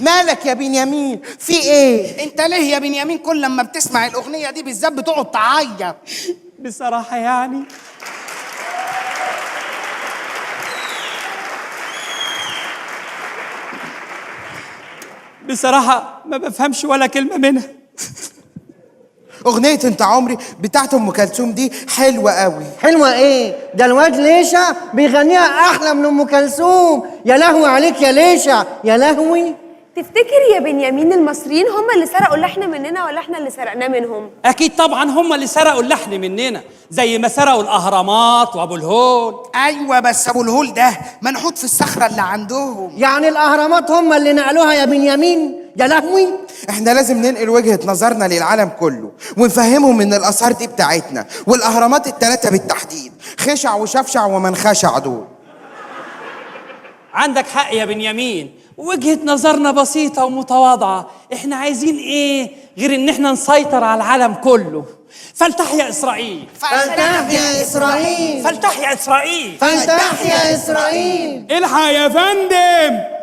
مالك يا بنيامين؟ في ايه؟ انت ليه يا بنيامين كل لما بتسمع الاغنيه دي بالذات بتقعد تعيط؟ بصراحة يعني بصراحة ما بفهمش ولا كلمة منها. اغنية انت عمري بتاعت ام كلثوم دي حلوة قوي. حلوة ايه؟ ده الواد ليشا بيغنيها احلى من ام كلثوم. يا لهوي عليك يا ليشا، يا لهوي. تفتكر يا بنيامين المصريين هم اللي سرقوا اللحن مننا ولا احنا اللي سرقناه منهم؟ أكيد طبعا هم اللي سرقوا اللحن مننا، زي ما سرقوا الأهرامات وأبو الهول. ايوه بس ابو الهول ده منحوت في الصخره اللي عندهم. يعني الاهرامات هم اللي نقلوها يا بنيامين؟ يا لهوي. احنا لازم ننقل وجهة نظرنا للعالم كله ونفهمهم ان الاثار دي بتاعتنا، والاهرامات الثلاثة بالتحديد خشع وشفشع ومن خشع دول. عندك حق يا بنيامين، وجهة نظرنا بسيطة ومتواضعة. احنا عايزين ايه غير ان احنا نسيطر على العالم كله. فلتحيا إسرائيل، فلتحيا إسرائيل، فلتحيا إسرائيل، فلتحيا إسرائيل. الحق يا فندم.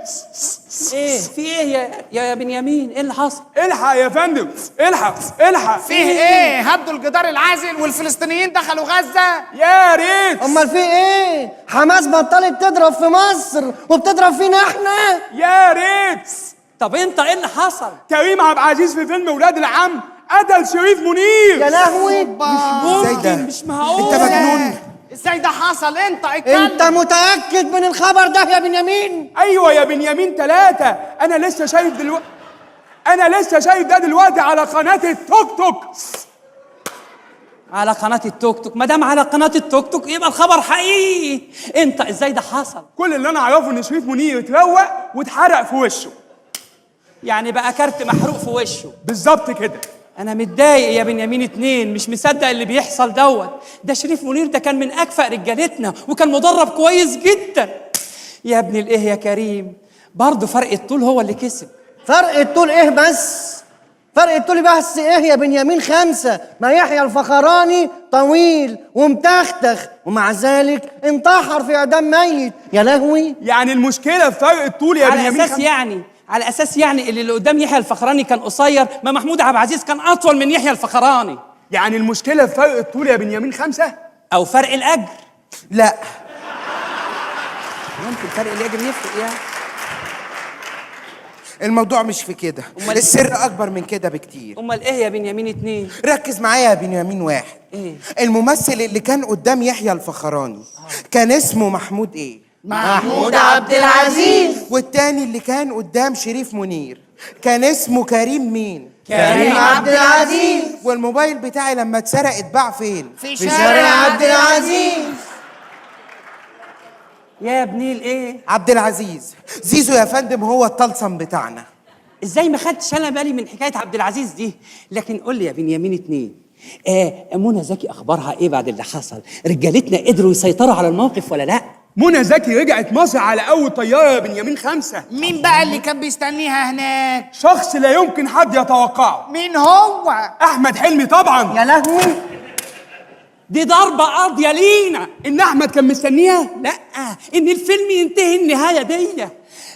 ايه في ايه يا بنيامين؟ ايه اللي حصل؟ الحق يا فندم، الحق الحق. فيه ايه؟ هدوا الجدار العازل والفلسطينيين دخلوا غزه؟ يا ريت. امال في ايه؟ حماس بطلت تضرب في مصر وبتضرب فينا احنا. يا ريت. طب انت ايه اللي حصل؟ كريم عبد العزيز في فيلم ولاد العم قتل شريف منير. يا لهوي. ازاي ده؟ مش معقول. انت مجنون؟ ازاي ده حصل؟ انت اتكلم. انت متأكد من الخبر ده يا بنيامين؟ ايوه يا بنيامين 3. انا لسه شايف ده دلوقتي على قناه التوك توك. على قناة التوك توك؟ ما دام على قناة التوك توك يبقى الخبر حقيقي. انت ازاي ده حصل؟ كل اللي انا اعرفه ان شريف منير اتروق واتحرق في وشه. يعني بقى كارت محروق في وشه. بالظبط كده. انا متضايق يا بنيامين 2، مش مصدق اللي بيحصل ده شريف منير ده كان من اكفأ رجالتنا وكان مدرب كويس جدا. يا ابن الايه يا كريم، برضه فرق الطول هو اللي كسب. فرق الطول ايه بس؟ فرق الطول بس ايه يا بنيامين 5؟ ما يحيى الفخراني طويل ومتختخ ومع ذلك انتحر في اعدام ميت. يا لهوي. يعني المشكله في فرق الطول يا بنيامين على اساس يعني اللي قدام يحيى الفخراني كان قصير، ما محمود عبد العزيز كان اطول من يحيى الفخراني. يعني المشكله في فرق الطول يا بنيامين 5 او فرق الاجر. لا، ممكن فرق الاجر يفرق يعني. الموضوع مش في كده، السر اكبر من كده بكتير. امال ايه يا بنيامين 2؟ ركز معايا يا بنيامين 1. ايه؟ الممثل اللي كان قدام يحيى الفخراني كان اسمه محمود ايه؟ محمود عبد العزيز. والتاني اللي كان قدام شريف منير كان اسمه كريم مين؟ كريم عبد العزيز. والموبايل بتاعي لما اتسرق اتباع فين؟ في شارع عبد العزيز. يا ابني الايه؟ عبد العزيز. زيزو يا فندم هو الطلسم بتاعنا. ازاي ما خدتش انا بالي من حكايه عبد العزيز دي؟ لكن قول لي يا بنيامين 2، منى زكي اخبارها ايه بعد اللي حصل؟ رجالتنا قدروا يسيطروا على الموقف ولا لا؟ منى زكي رجعت مصر على اول طياره يا بنيامين 5. مين بقى اللي كان بيستنيها هناك؟ شخص لا يمكن حد يتوقعه. مين هو؟ احمد حلمي طبعا. يا لهوي. دي ضربه قاضيه لينا. ان احمد كان مستنيها؟ لا، ان الفيلم ينتهي النهايه دي.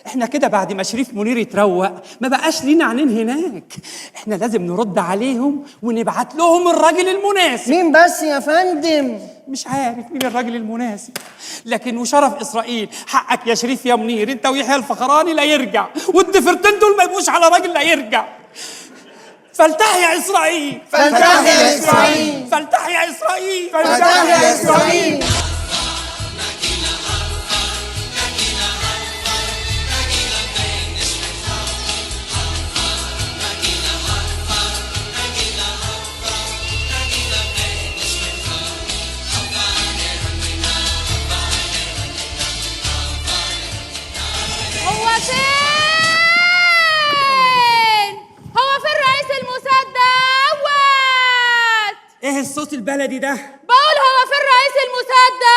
احنا كده بعد ما شريف منير يتروق ما بقاش لينا عنين هناك. احنا لازم نرد عليهم ونبعت لهم الراجل المناسب. مين بس يا فندم؟ مش عارف مين الراجل المناسب، لكن وشرف اسرائيل حقك يا شريف يا منير، انت ويحيى الفخراني لا يرجع، والضفيرتين دول ما يبقوش على راجل لا يرجع. فلتحيا اسرائيل، فلتحيا إسرائيل، فلتحيا اسرائيل، فلتحيا إسرائيل. هو فين رئيس الموساد دوت؟ ايه الصوت البلدي ده؟ بقول هو فين رئيس الموساد ده؟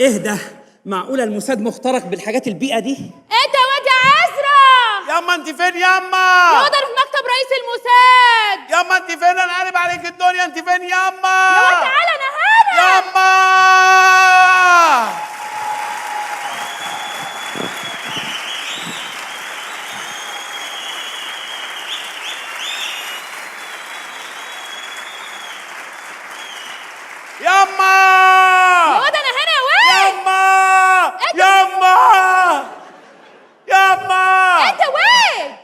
ايه ده؟ معقولة الموساد مخترق بالحاجات البيئة دي؟ انت واد يا عزرا، ياما انت فين ياما؟ يقدر في مكتب رئيس الموساد. ياما انت فين؟ انا قالب عليك الدنيا، انت فين ياما؟ يا واد تعالى انا هنا. ياما يما يا واد انا هنا يا واد. يما يما انت واد.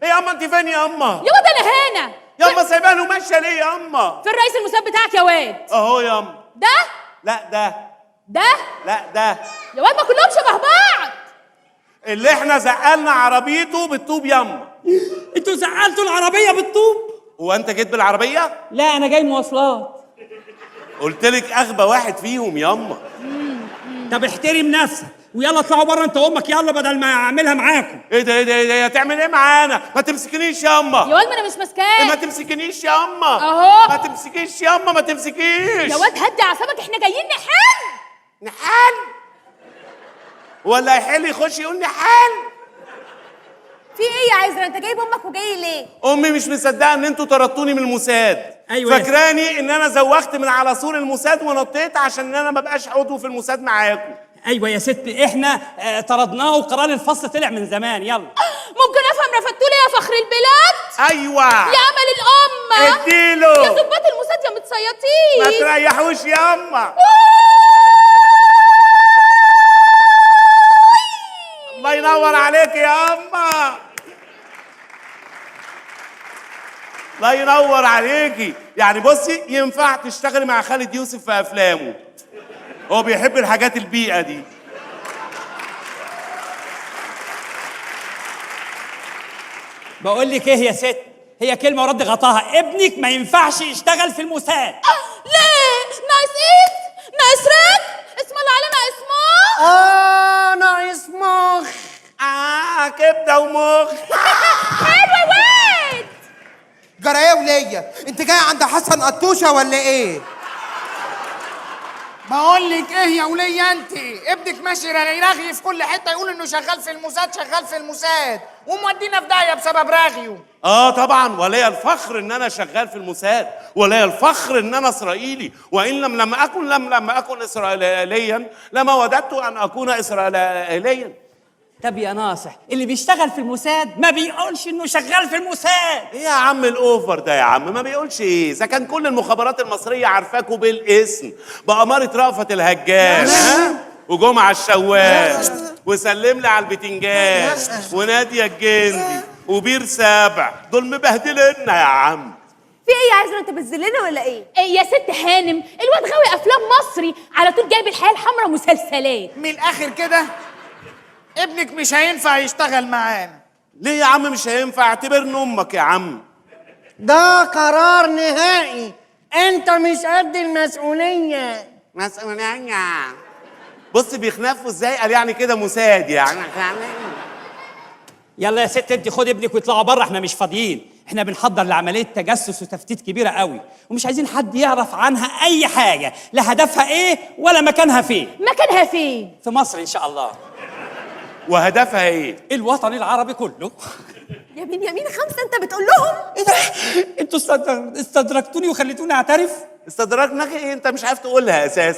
يما انت فين يا اما؟ يا واد انا هنا. يما سايباني وماشيه ليه يا اما؟ في الرئيس المساعد بتاعك يا واد. اهو يما. ده لا ده ده يا واد ما كلهم شبه بعض. اللي احنا زقلنا عربيته بالطوب يما. انتوا زعلتوا العربيه بالطوب؟ هو انت جيت بالعربيه؟ لا انا جاي مواصلات. قلت لك اغبى واحد فيهم يما. طب احترم نفسك ويلا اطلعوا بره انت وامك يلا بدل ما اعملها معاكم. ايه ده هتعمل ايه معانا؟ ما تمسكنيش يما. يا واد ما انا مش ماسكاك. ما تمسكنيش يما. اهو. ما تمسكيش يما ما تمسكيش. يا واد هدي اعصابك احنا جايين نحال ولا يحل يخش يقول نحال. في ايه يا عزرا؟ انت جايب امك وجاي ليه؟ امي مش مصدقه ان انتوا طردتوني من الموساد. أيوة. فاكراني ان انا زوغت من على سور الموساد ونطيت عشان انا ما بقاش عضو في الموساد معاكم. ايوه يا ست احنا طردناه وقرار الفصل طلع من زمان. يلا ممكن افهم رفدتوا لي يا فخر البلاد؟ ايوه يا امل الامه. اديله. يا ظباط الموساد يا ما متصيطين. تريحوش ياما. الله ينور عليك يا اما. الله ينور عليكي. يعني بصي ينفع تشتغلي مع خالد يوسف في افلامه، هو بيحب الحاجات البيئة دي. بقول لك ايه يا ست، هي كلمه ورد غطاها، ابنك ما ينفعش يشتغل في الموساد. ليه؟ ناقص ايه؟ ناقص رد؟ اسم الله عليه ناقص مخ؟ ناقص مخ. كبدة ومخ. حلو يا واد. جرى ايه وليا؟ انت جاي عند حسن قطوشه ولا ايه؟ بقول لك ايه يا وليه انت؟ ابنك ماشي رغي في كل حته يقول انه شغال في الموساد شغال في الموساد ومودينا في داهيه بسبب رغيه. طبعا ولي الفخر ان انا شغال في الموساد، ولي الفخر ان انا اسرائيلي، وان لم اكن اسرائيليا لما وددت ان اكون اسرائيليا. طب يا ناصح اللي بيشتغل في الموساد ما بيقولش انه شغال في الموساد. ايه يا عم الاوفر ده يا عم؟ ما بيقولش ايه؟ اذا كان كل المخابرات المصريه عارفاكوا بالاسم بأمارة رأفت الهجان وجمعه الشوال وسلم لي على البتنجان وناديه الجندي وبير سابع، دول مبهدلنا يا عم. في ايه يا عزرا؟ انت بتذلنا ولا ايه؟ يا ست هانم الواد غاوي افلام مصري على طول جايب الحياه الحمراء مسلسلات. من الاخر كده ابنك مش هينفع يشتغل معانا. ليه يا عم مش هينفع؟ اعتبرني امك يا عم. ده قرار نهائي، انت مش قد المسؤولية. بص بيخنفوا ازاي، قال يعني كده موساد يعني. يلا يا ست انت خد ابنك واطلعوا بره، احنا مش فاضيين، احنا بنحضر لعمليه تجسس وتفتيت كبيره قوي ومش عايزين حد يعرف عنها اي حاجه، لا هدفها ايه ولا مكانها فين. مكانها فين؟ في مصر ان شاء الله. وهدفها ايه؟ الوطن العربي كله. يا بنيامين 5 انت بتقول لهم؟ ايه ده؟ انتوا استدركتوني وخليتوني اعترف؟ استدركناك ايه؟ انت مش عارف تقولها اساس.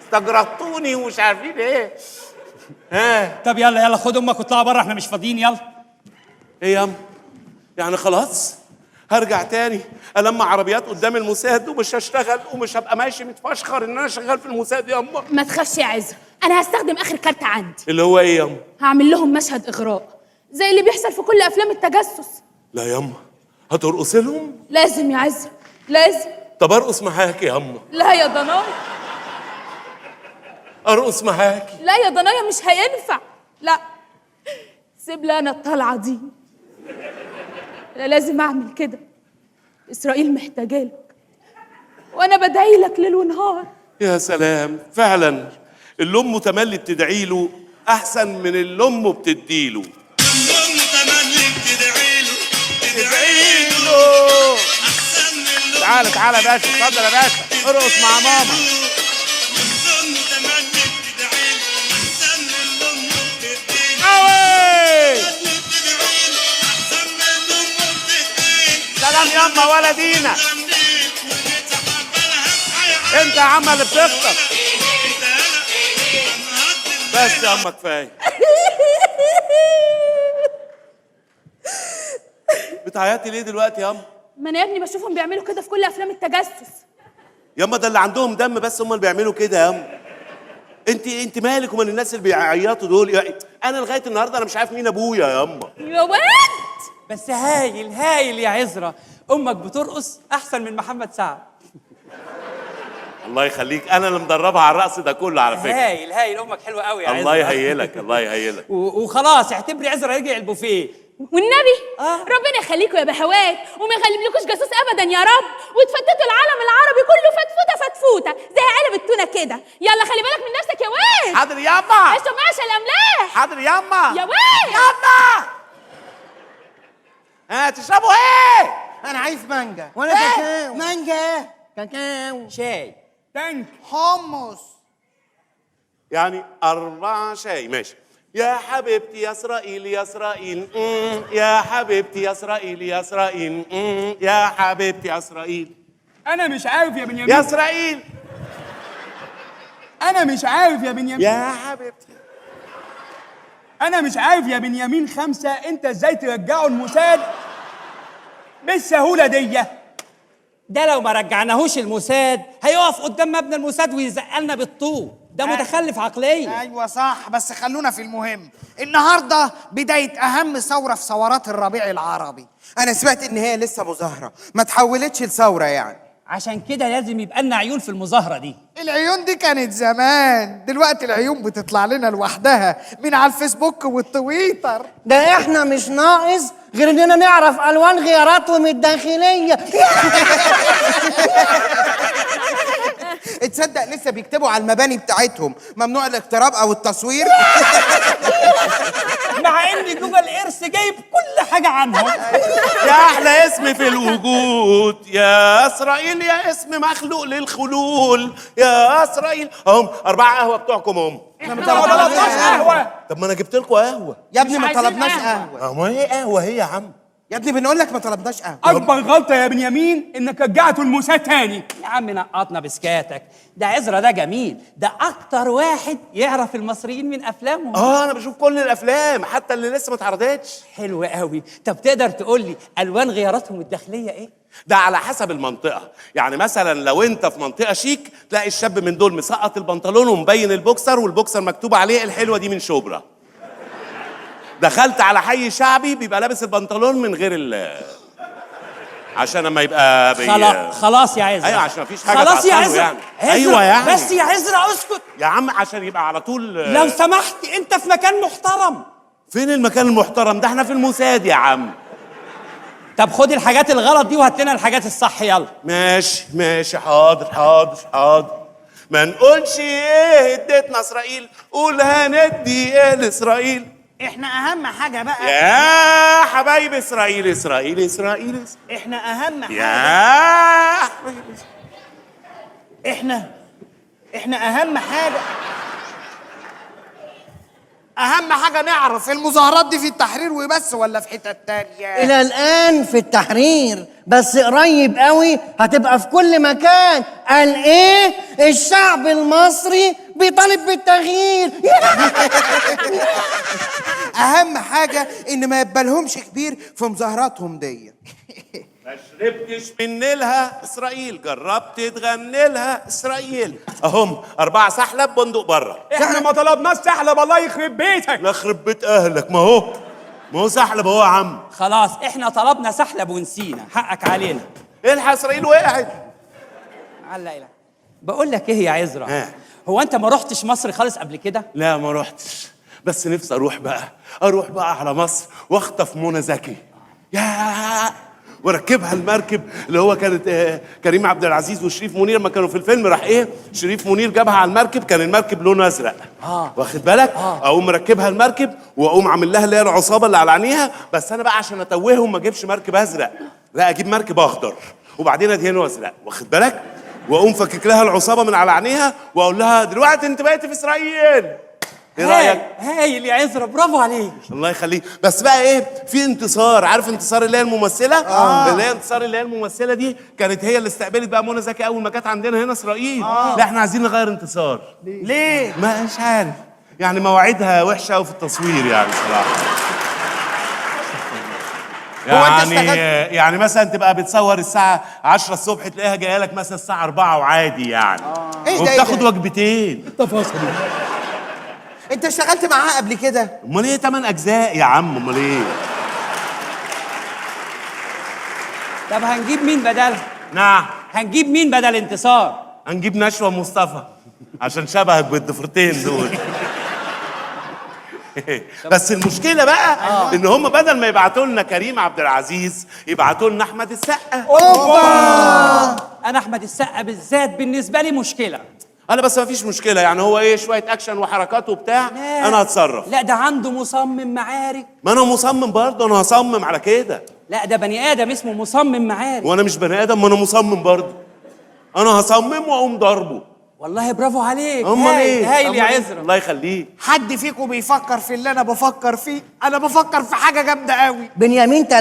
استجرقتوني ومش عارفين ايه. طب يلا خد امك واطلعوا بره، احنا مش فاضيين. يلا. ايه يا يعني خلاص هرجع تاني ألم عربيات قدام الموساد ومش هشتغل ومش هبقى ماشي متفشخر ان انا شغال في الموساد يا اما؟ ما تخافش يا عزرا، انا هستخدم اخر كارت عندي. اللي هو ايه يا اما؟ هعمل لهم مشهد اغراء زي اللي بيحصل في كل افلام التجسس. لا يا اما هترقص لهم؟ لازم يا عزرا لازم. طب ارقص معاك يا اما؟ لا يا ضنايا. ارقص معاكي؟ لا يا ضنايا مش هينفع. لا سيب لي انا الطلعه دي، انا لازم اعمل كده. اسرائيل محتاجالك وانا بدعي لك ليل ونهار. يا سلام، فعلا اللي امه تملي بتدعي له احسن من اللي امه بتديله. تعالى يا باشا، اتفضل يا باشا ارقص مع ماما. سلام ياما ولا دينا. انت يا عم اللي بتفطر. بس يا اما كفايه. بتعيطي ليه دلوقتي يا اما؟ ما انا يا ابني بشوفهم بيعملوا كده في كل افلام التجسس. ياما ده اللي عندهم دم بس هم اللي بيعملوا كده ياما. انت مالك ومال الناس اللي بيعيطوا دول؟ انا لغايه النهارده انا مش عارف مين ابويا ياما. يا واد بس هايل هايل يا عزرا، امك بترقص احسن من محمد سعد. الله يخليك، انا اللي مدربها على الرقص ده كله على فكره. هايل هايل، امك حلوه قوي يا عزرا. الله يهيلك الله يهيلك. وخلاص اعتبري عزرا رجع البوفيه. والنبي ربنا يخليكم يا بهوات وما يغلبلكوش جاسوس ابدا يا رب، وتفتتوا العالم العربي كله فتفوته فتفوته زي علب التونه كده. يلا خلي بالك من نفسك يا واد. حاضر ياما. اشرب معشى الاملاح. حاضر ياما. يا واد ياما. تشربوا ايه؟ انا عايز مانجا وانا كاكاو. مانجا كاكاو شاي. تانك. حمص. يعني 4 شاي ماشي. يا حبيبتي يا اسرائيل يا اسرائيل يا حبيبتي يا اسرائيل يا اسرائيل يا حبيبتي يا اسرائيل. انا مش عارف يا بنيامين. يا اسرائيل. انا مش عارف يا بنيامين. يا حبيبتي. انا مش عارف يا بنيامين 5 انت ازاي ترجعوا الموساد بالسهوله دي. ده لو ما رجعناهوش الموساد هيقف قدام مبنى الموساد ويزقلنا بالطوب. ده متخلف عقليا. ايوه صح، بس خلونا في المهم. النهارده بدايه اهم ثوره في ثورات الربيع العربي. انا سمعت ان هي لسه مظاهره ما تحولتش لثوره يعني. عشان كده لازم يبقى لنا عيون في المظاهره دي. العيون دي كانت زمان، دلوقتي العيون بتطلع لنا لوحدها من على الفيسبوك والتويتر. ده احنا مش ناقص غير اننا نعرف الوان غياراتهم الداخليه. تصدق لسه بيكتبوا على المباني بتاعتهم ممنوع الاقتراب او التصوير. مع ان جوجل ايرث جايب كل حاجه عنهم. يا احلى اسم في الوجود يا اسرائيل، يا اسم مخلوق للخلول يا اسرائيل. هم 4 قهوه بتوعكم هم. احنا ما طلبناش قهوه. طب ما انا جبت لكم قهوه. يا ابني ما عايزين طلبناش قهوة. قهوه. ما ايه قهوه هي يا عم؟ يا ابني بنقول لك ما طلبناش قهوه. اكبر غلطه يا بنيامين انك رجعتوا الموساد تاني. يا عم نقطنا بسكاتك. ده عزرا ده جميل، ده اكتر واحد يعرف المصريين من افلامهم. انا بشوف كل الافلام حتى اللي لسه ما اتعرضتش. حلو قوي. طب تقدر تقول لي الوان غياراتهم الداخليه ايه؟ ده على حسب المنطقه. يعني مثلا لو انت في منطقه شيك تلاقي الشاب من دول مسقط البنطلون ومبين البوكسر، والبوكسر مكتوب عليه الحلوه دي من شبرا. دخلت على حي شعبي بيبقى لابس البنطلون من غير عشان لما يبقى خلاص يا عزرا. ايوه عشان مفيش حاجه خلاص يا تعطله عزرا. يعني. ايوه يعني بس يا عزرا اسكت يا عم عشان يبقى على طول. لو سمحت، انت في مكان محترم. فين المكان المحترم ده؟ احنا في الموساد يا عم. طب خد الحاجات الغلط دي وهات لنا الحاجات الصح. يلا ماشي حاضر. ما نقولش ايه اديتنا اسرائيل، قول هندي ايه لاسرائيل. احنا اهم حاجه بقى. يا حبايب اسرائيل. احنا اهم حاجه. يا احنا اهم حاجه. اهم حاجه نعرف المظاهرات دي في التحرير وبس ولا في حتة تانية؟ الى الان في التحرير بس، قريب قوي هتبقى في كل مكان. قال ايه؟ الشعب المصري بيطالب بالتغيير. اهم حاجه ان ما يبالهمش كبير في مظاهراتهم دي. ما شربتش من نيلها اسرائيل، جربت تغني لها اسرائيل. اهم 4 سحلب بندق بره. احنا ما طلبناش سحلب الله يخرب بيتك. لا خرب بيت اهلك. ما هو سحلب اهو يا عم. خلاص احنا طلبنا سحلب ونسينا، حقك علينا. الحق اسرائيل وقعت. علق لك. بقول لك ايه يا عزرا، هو انت ما رحتش مصر خالص قبل كده؟ لا ما رحتش، بس نفسي اروح بقى على مصر واخطف منى زكي وركبها المركب اللي هو كانت كريم عبد العزيز وشريف منير ما كانوا في الفيلم. راح شريف منير جابها على المركب، كان المركب لونه ازرق. واخد بالك؟ اقوم مركبها المركب واقوم عامل لها اللي هي العصابه اللي على عينيها. بس انا بقى عشان اتوههم ما اجيبش مركب ازرق، لا اجيب مركب اخضر وبعدين ادهنه ازرق. واخد بالك؟ واقوم فكك لها العصابه من على عينيها واقول لها دلوقتي انت بقيت في اسرائيل. ايه رايك؟ هايل يا عزرا، برافو عليك. الله يخليك. بس بقى في انتصار. عارف انتصار اللي هي الممثله؟ اللي هي انتصار اللي هي الممثله دي كانت هي اللي استقبلت بقى منى زكي اول ما كانت عندنا هنا اسرائيل. لا احنا عايزين نغير انتصار. ليه؟ مش عارف، يعني مواعيدها وحشه قوي في التصوير يعني صراحه. هو انت يعني اشتغلت؟ يعني مثلا تبقى بتصور الساعة 10 الصبح تلاقيها جاية لك مثلا الساعة 4 وعادي يعني. ايه ده؟ وبتاخد وجبتين. انت اشتغلت معاها قبل كده؟ امال ايه 8 اجزاء يا عم؟ امال ايه؟ طب هنجيب مين بدلها؟ نعم. هنجيب مين بدل انتصار؟ هنجيب نشوى مصطفى عشان شبهك بالضفرتين دول. بس المشكله بقى ان هم بدل ما يبعتوا لنا كريم عبد العزيز يبعتوا لنا احمد السقا. انا احمد السقا بالذات بالنسبه لي مشكله. انا بس ما فيش مشكله، يعني هو ايه شويه اكشن وحركات وبتاع لا. انا هتصرف. لا ده عنده مصمم معارك. ما انا مصمم برضه، انا هصمم على كده. لا ده بني ادم اسمه مصمم معارك. وانا مش بني ادم، ما انا مصمم برضه. انا هصمم واقوم ضربه. والله برافو عليك. امال ايه؟ هايل يا أمال إيه؟ عزرا. الله يخليك. حد فيكم بيفكر في اللي انا بفكر فيه؟ انا بفكر في حاجه جامده قوي. بنيامين 3،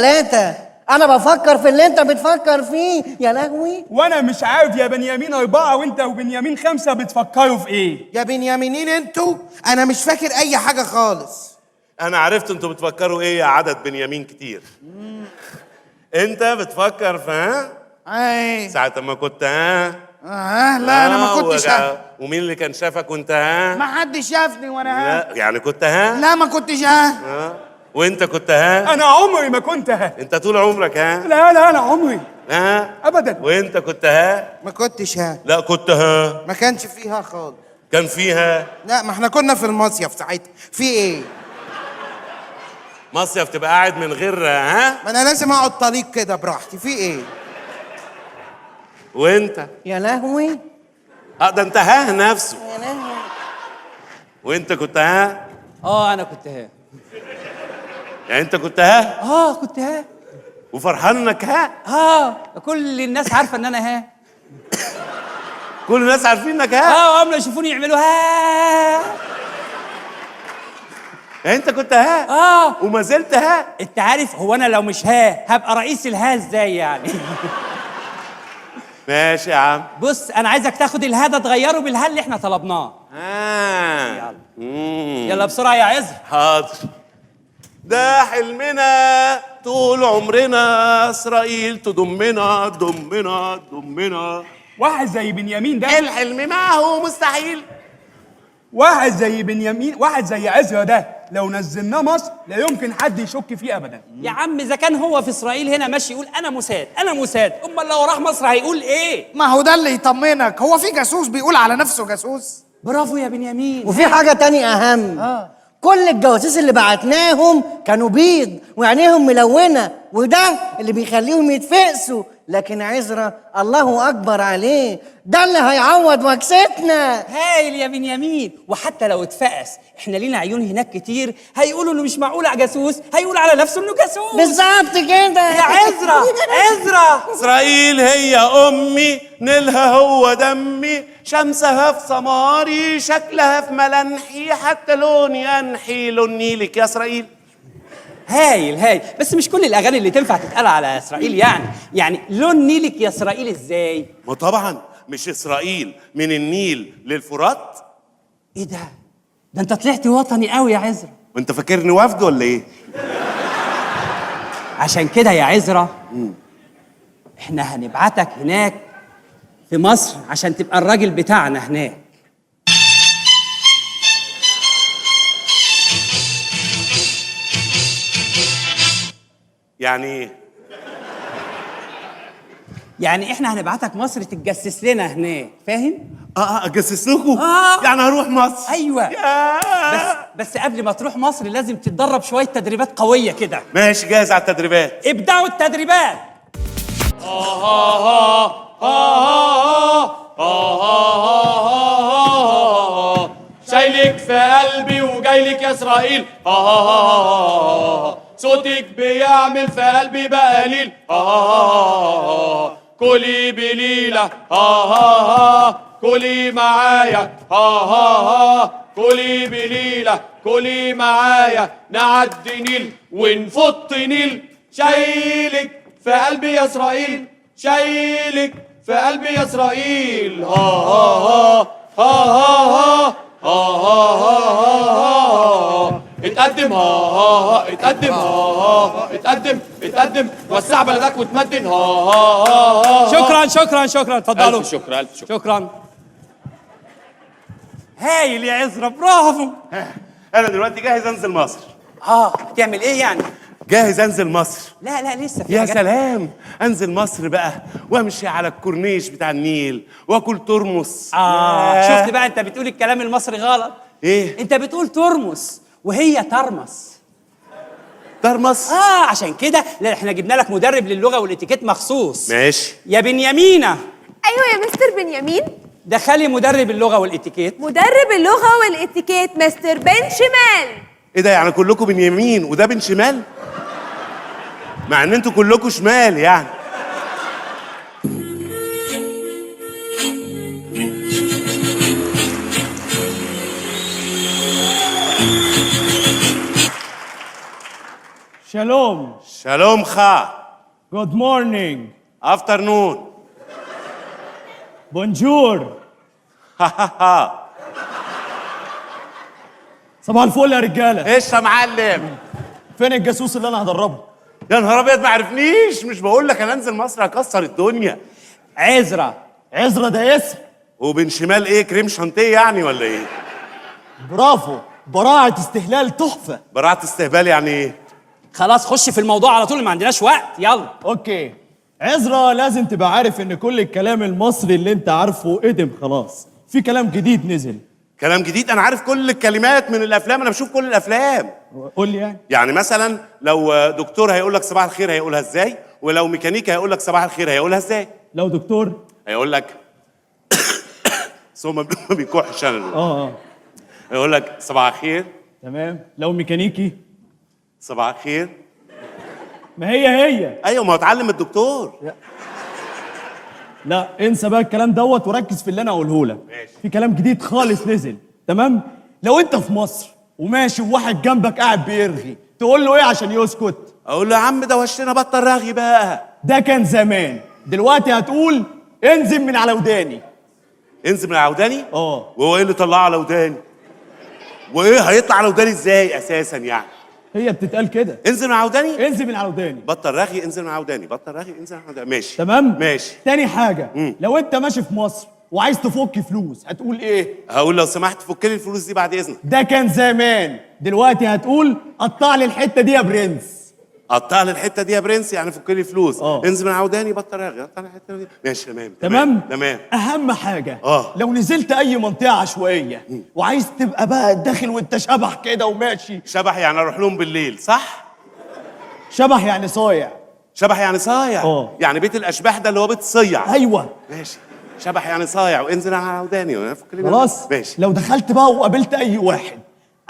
انا بفكر في اللي انت بتفكر فيه يا لهوي. وانا مش عارف يا بنيامين 4 وانت وبنيامين 5 بتفكروا في ايه؟ يا بنيامينين انتوا، انا مش فاكر اي حاجه خالص. انا عرفت انتوا بتفكروا ايه يا عدد بنيامين كتير. انت بتفكر في اي ساعة ما كنت لا انا ما كنتش ومين اللي كان شافك وانت ما حدش شافني وانا لا يعني كنت لا ما كنتش وانت كنت انا عمري ما كنت انت طول عمرك لا انا عمري ابدا. وانت كنت ما كنتش لا كنت ما كانش فيها خالص. كان فيها. لا ما احنا كنا في المصيف ساعتها. في ايه؟ مصيف تبقى قاعد من غير ما انا لازم اقعد طريق كده براحتي. في ايه؟ وانت يا لهوي. ده انت نفسه. يا لهوي. وانت كنت انا كنت يعني انت كنت كنت وفرحان انك كل الناس عارفه ان انا كل الناس عارفين انك وهم يشوفوني يعملوا يعني انت كنت وما زلت انت عارف هو انا لو مش هبقى رئيس ازاي يعني؟ ماشي يا عم. بص انا عايزك تاخد ده تغيره اللي احنا طلبناه. يلا بسرعه يا عز. حاضر. ده حلمنا طول عمرنا، اسرائيل تضمنا تضمنا تضمنا. واحد زي بنيامين ده الحلم معه مستحيل. واحد زي بنيامين، واحد زي عزرا ده لو نزلناه مصر لا يمكن حد يشك فيه ابدا. يا عم اذا كان هو في اسرائيل هنا ماشي يقول انا موساد انا موساد، امال لو راح مصر هيقول ايه؟ ما هو ده اللي يطمنك. هو في جاسوس بيقول على نفسه جاسوس؟ برافو يا بنيامين. وفي حاجة تانية أهم. كل الجواسيس اللي بعتناهم كانوا بيض وعينيهم ملونة، وده اللي بيخليهم يتفقسوا. لكن عزرا الله أكبر عليه، ده اللي هيعوض وكستنا. هايل يا بنيامين. وحتى لو اتفقس احنا لينا عيون هناك كتير هيقولوا انه مش معقول على جاسوس، هيقول على نفسه انه جاسوس. بالظبط كده يا عزرا. اسرائيل هي امي، نيلها هو دمي، شمسها في سماري، شكلها في ملامحي، حتى لوني انحي لون نيلك يا اسرائيل. هايل. بس مش كل الاغاني اللي تنفع تتقال على اسرائيل يعني لون نيلك يا اسرائيل ازاي؟ ما طبعا مش اسرائيل من النيل للفرات. ايه ده انت طلعت وطني قوي يا عزرا. وانت فاكرني وفد ولا ايه؟ عشان كده يا عزرا احنا هنبعتك هناك في مصر عشان تبقى الراجل بتاعنا هناك. يعني ايه؟ يعني احنا هنبعتك مصر تتجسس لنا هناك، فاهم؟ اجسس لكم؟ يعني هروح مصر؟ ايوه. بس قبل ما تروح مصر لازم تتدرب شويه تدريبات قويه كده. ماشي جاهز على التدريبات. ابدأوا التدريبات. شايلك في قلبي وجايلك يا اسرائيل. صوتك بيعمل في قلبي بقليل. كلي بليلة كلي معايا. كلي بليلة كلي معايا، نعدي نيل ونفط نيل. شايلك في قلبي يا اسرائيل، شايلك في قلبي يا اسرائيل. اتقل اتقدم اتقدم اتقدم اتقدم وسع بلدك وتمدن شكرا اتفضلوا. ألف شكر ألف شكر. شكرا. هايل يا عزرا، برافو. انا دلوقتي جاهز انزل مصر. هتعمل ايه يعني؟ جاهز انزل مصر. لا لسه في يا حاجات. سلام، انزل مصر بقى وامشي على الكورنيش بتاع النيل واكل ترمس. ياه. شفت بقى، انت بتقول الكلام المصري غلط. ايه؟ انت بتقول ترمس وهي ترمس. ترمس؟ عشان كده لا، احنا جبنا لك مدرب للغه والاتيكيت مخصوص. ماشي. يا بنيامينه. ايوه يا مستر بنيامين. دخلي مدرب اللغه والاتيكيت. مدرب اللغه والاتيكيت مستر بن شمال. ايه ده، يعني كلكم بن يمين وده بن شمال؟ مع ان انتوا كلكم شمال يعني. شالوم. شالوم خا. جود مورنينج. افترنون. بونجور. ها صباح الفل يا رجاله. ايش يا معلم؟ فين الجاسوس اللي انا هدربه؟ يا نهار ابيض، ما عرفنيش. مش بقول لك انا انزل مصر هكسر الدنيا. عزرا. عزرا ده اسم. وبن شمال ايه، كريم شانتيه يعني ولا ايه؟ برافو، براعة استهلال تحفة. براعة استهبال يعني ايه؟ خلاص خش في الموضوع على طول، ما عندناش وقت، يلا. اوكي. عزرا، لازم تبقى عارف ان كل الكلام المصري اللي انت عارفه قدم خلاص، في كلام جديد نزل. كلام جديد؟ انا عارف كل الكلمات من الافلام، انا بشوف كل الافلام. قول لي يعني. يعني مثلا لو دكتور هيقول لك صباح الخير هيقولها ازاي، ولو ميكانيكي هيقول لك صباح الخير هيقولها ازاي. لو دكتور هيقول لك بس هو ما بيكحش انا. اه هيقول لك صباح الخير. تمام. لو ميكانيكي صباح الخير. ما هي ايوه، ما هو اتعلم الدكتور. لا انسى بقى الكلام دوت وركز في اللي انا اقوله لك. في كلام جديد خالص نزل. تمام. لو انت في مصر وماشي وواحد جنبك قاعد بيرغي، تقول له ايه عشان يسكت؟ اقول له يا عم ده وشنا بطل رغي بقى. ده كان زمان. دلوقتي هتقول انزل من على وداني. انزل من على وداني؟ اه. وهو ايه اللي طلعه على وداني؟ وايه هيطلع على وداني ازاي اساسا يعني؟ هي بتتقال كده. انزل من على وداني؟ انزل من على وداني. بطل رغي، انزل من على وداني. بطل رغي، انزل من على وداني. ماشي. تمام. ماشي. تاني حاجة، لو انت ماشي في مصر وعايز تفك فلوس هتقول ايه؟ هقول لو سمحت فك لي الفلوس دي بعد اذنك. ده كان زمان. دلوقتي هتقول قطع لي الحتة دي يا برنس. قطع لي الحته دي يا برنس، يعني فك لي فلوس. اه. انزل من على وداني، بطل رغي، قطع لي الحته دي. ماشي. تمام تمام. اهم حاجة، لو نزلت اي منطقة عشوائية وعايز تبقى بقى داخل وانت شبح كده وماشي. شبح يعني اروح لهم بالليل، صح؟ شبح يعني صايع. شبح يعني صايع. يعني بيت الاشباح ده اللي هو بيت الصيع. ايوه. ماشي. شبح يعني صايع وانزل على وداني. خلاص. ماشي. لو دخلت بقى وقابلت اي واحد،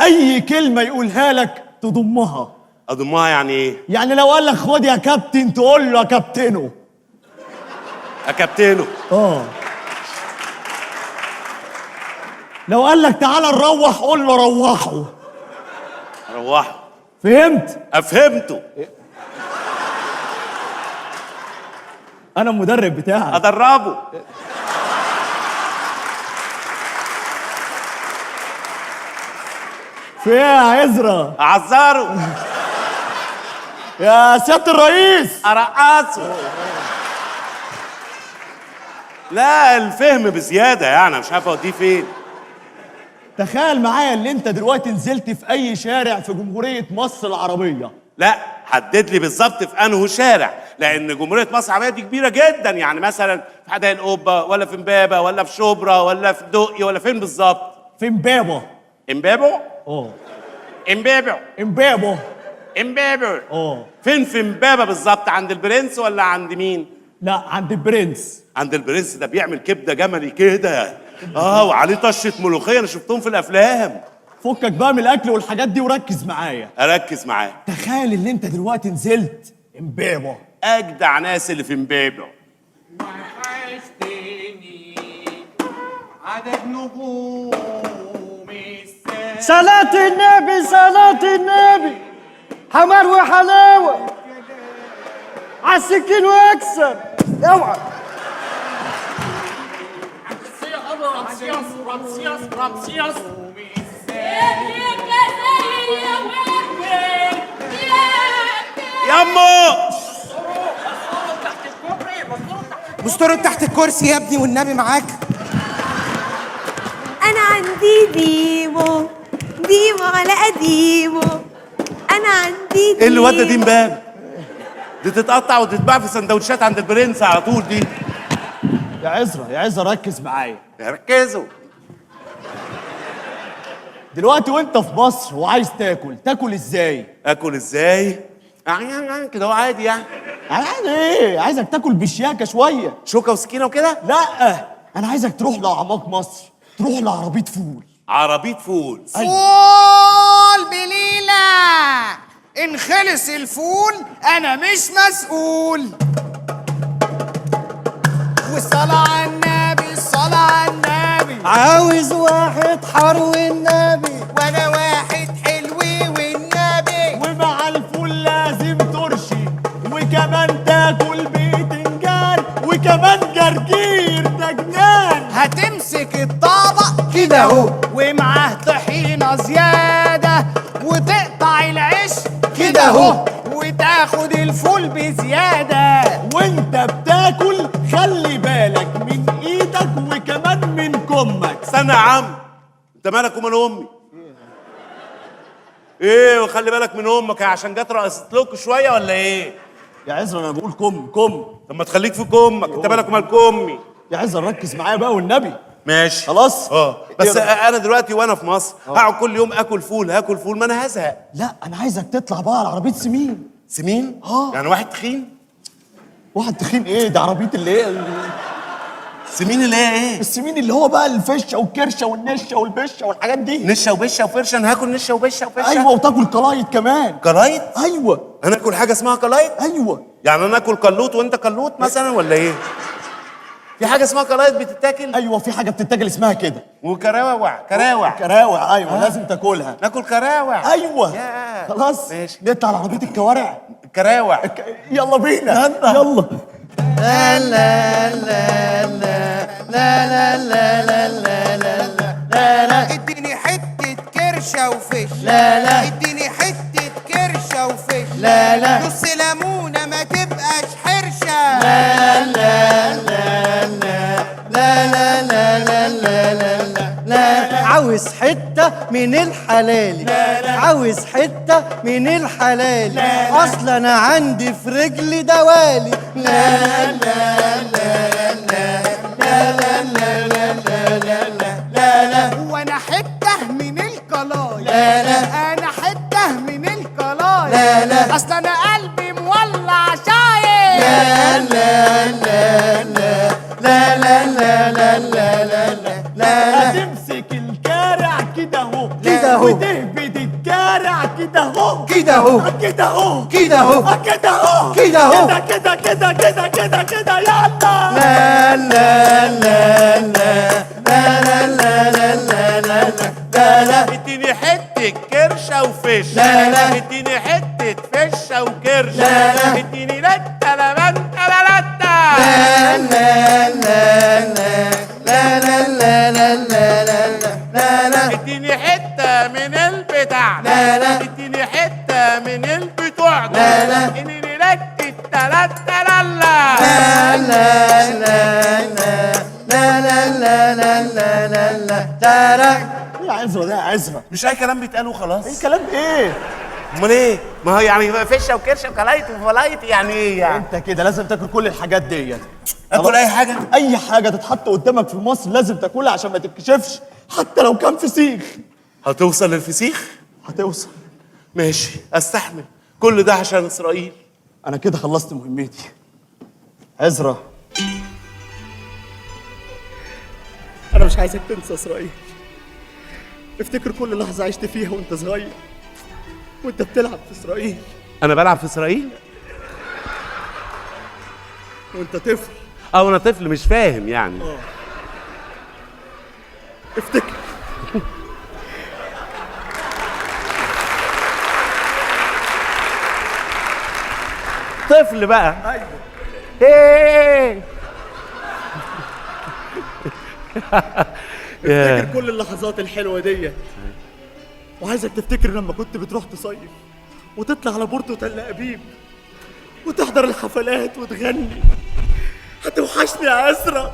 اي كلمة يقولها لك تضمها. اضمها يعني ايه؟ يعني لو قال لك خد يا كابتن تقول له يا كابتنه. يا كابتنه. لو قال لك تعالى نروح قول له روحه. روحه. فهمت؟ افهمته. انا المدرب بتاعك. ادربه. في ايه يا عزرا؟ اعذره. يا سيادة الرئيس. ارقصه. لا الفهم بزياده يعني، مش عارف اوديه فين. تخيل معايا ان انت دلوقتي نزلت في اي شارع في جمهورية مصر العربية. لا حدد لي بالظبط في انه شارع، لان جمهوريه مصر العربيه دي كبيره جدا. يعني مثلا في حدائق القبه، ولا في امبابه، ولا في شبرا، ولا في الدقي، ولا فين بالظبط؟ في امبابه. امبابه؟ امبابه. امبابه. فين في امبابه بالظبط؟ عند البرنس ولا عند مين؟ لا عند البرنس. عند البرنس ده بيعمل كبده جملي كده، وعليه طشه ملوخيه، انا شفتهم في الافلام. فكك بقى من الاكل والحاجات دي وركز معايا. اركز معاك. تخيل ان انت دلوقتي نزلت امبابه. اجدع ناس اللي في امبابه. وحشتني عدد نجوم السماء. صلاة النبي صلاة النبي، حمار وحلاوة عالسكين واكسر. اوعى. رمسيس يا واد. يمو مستور تحت الكرسي يا ابني والنبي معاك. انا عندي ديمو ديمو على قديمه. انا عندي ديمو. ايه اللي ودى دي امبارح؟ دي تتقطع وتتباع في سندوتشات عند البرنس على طول دي. يا عزرا ركز معايا. ركزوا. دلوقتي وانت في مصر وعايز تاكل ازاي؟ اكل ازاي؟ كده هو عادي يعني. يعني ايه؟ عايزك تاكل بشياكه شويه. شوكه وسكينه وكده؟ لا، انا عايزك تروح لاعماق مصر، تروح لعربيه فول. عربيه فول. فول بليلة. إن خلص الفول أنا مش مسؤول. والصلاة على النبي الصلاة على النبي. عاوز واحد حرو النبي، وأنا واحد حلوي والنبي. ومع الفول لازم ترشي، وكمان تاكل بتنجان، وكمان جرجير ده جنان. هتمسك الطبق كده اهو ومعاه طحينة زيادة، وتقطع العيش كده اهو، وتاخد الفول بزيادة. وانت بتاكل خلي بالك من ايدك وكمان من كمك. استنى يا عم، انت مالك ومال امي؟ ايه وخلي بالك من امك عشان جت رقصت لكم شويه ولا ايه؟ يا عزرا انا بقول كم. طب ما تخليك في كمك، انت مالك ومال كمي؟ يا عزرا ركز معايا بقى والنبي. ماشي خلاص؟ بس انا دلوقتي وانا في مصر هقعد كل يوم اكل فول هاكل فول، ما انا هزهق. لا، انا عايزك تطلع بقى على عربيه سمين. سمين؟ يعني واحد تخين؟ واحد تخين ايه؟ ده عربيه اللي هي سمين اللي هي ايه؟ السمين اللي هو بقى الفشه والكرشه والنشه والبشه والحاجات دي. نشه وبشه وفرشه، انا هاكل نشه وبشه وفرشه. ايوه، وتاكل قلايط كمان. قلايط؟ ايوه. انا اكل حاجه اسمها قلايط؟ ايوه. يعني انا اكل قلوط وانت قلوط مثلا ولا ايه؟ في حاجه اسمها قلايط بتتاكل؟ ايوه، في حاجه بتتاكل اسمها كده. وكراوع كراوع، ايوه. لازم تاكلها. ناكل كراوع. ايوه. يا. خلاص ماشي. نطلع على عربيه الكوارع. كراوع. يلا بينا. يلا. لا لا لا لا لا لا لا لا لا لا. اديني حتة كرشة وفش. لا لا. اديني حتة كرشة وفش. لا لا. نص ليمونة ما تبقاش حرشة. لا لا لا لا لا لا لا لا لا لا. عاوز حتة من الحلال، عاوز حتة من الحلال، أصل أنا عندي في رجلي دوالي. لا لا لا لا لا لا لا لا لا لا لا. وانا حته من القلاية. لا لا. انا حته من القلاية. لا لا. اصل انا قلبي مولع شايب. لا لا لا لا لا لا لا لا لا لا لا. هتمسك الكارع كده اهو، كده أهو. وتهبد الكارع كده اهو، كده أهو. كده اهو، كده أهو. كده اهو، كده أهو. كده كده كده كده كده يلا. لا لا لا لا لا لا لا لا لا لا لا. اديني حته كرشه وفش. لا لا. اديني حته فشه وكرشه. لا لا. اديني لته لمنته لته. لا لا لا لا لا لا لا لا لا لا لا. اديني حته من البتاع. لا لا. اديني حته من البتوع. لا لا. اديني لته تلاته لالا. لا لا لا لا لا لا لا لا لا لا لا. يا عزرا ده يا عزرا، مش اي كلام بيتقال وخلاص. ايه كلام ايه؟ امال ايه؟ ما هو يعني فشه وكرشه وكلايت وفلايت يعني ايه يعني؟ انت كده لازم تاكل كل الحاجات ديت. اكل اي حاجه؟ اي حاجه تتحط قدامك في مصر لازم تاكلها عشان ما تتكشفش، حتى لو كان فسيخ. هتوصل للفسيخ؟ هتوصل. ماشي، استحمل كل ده عشان اسرائيل. انا كده خلصت مهمتي. عزرا، انا مش عايزك تنسى اسرائيل. افتكر كل لحظه عشت فيها وانت صغير، وانت بتلعب في اسرائيل، انا بلعب في اسرائيل؟ وانت طفل. او انا طفل مش فاهم يعني. افتكر. طفل بقى. ايوه. ايه افتكر كل اللحظات الحلوه ديت، وعايزك تفتكر لما كنت بتروح تصيف وتطلع على بورتو تل ابيب وتحضر الحفلات وتغني. هتوحشني يا عسرة.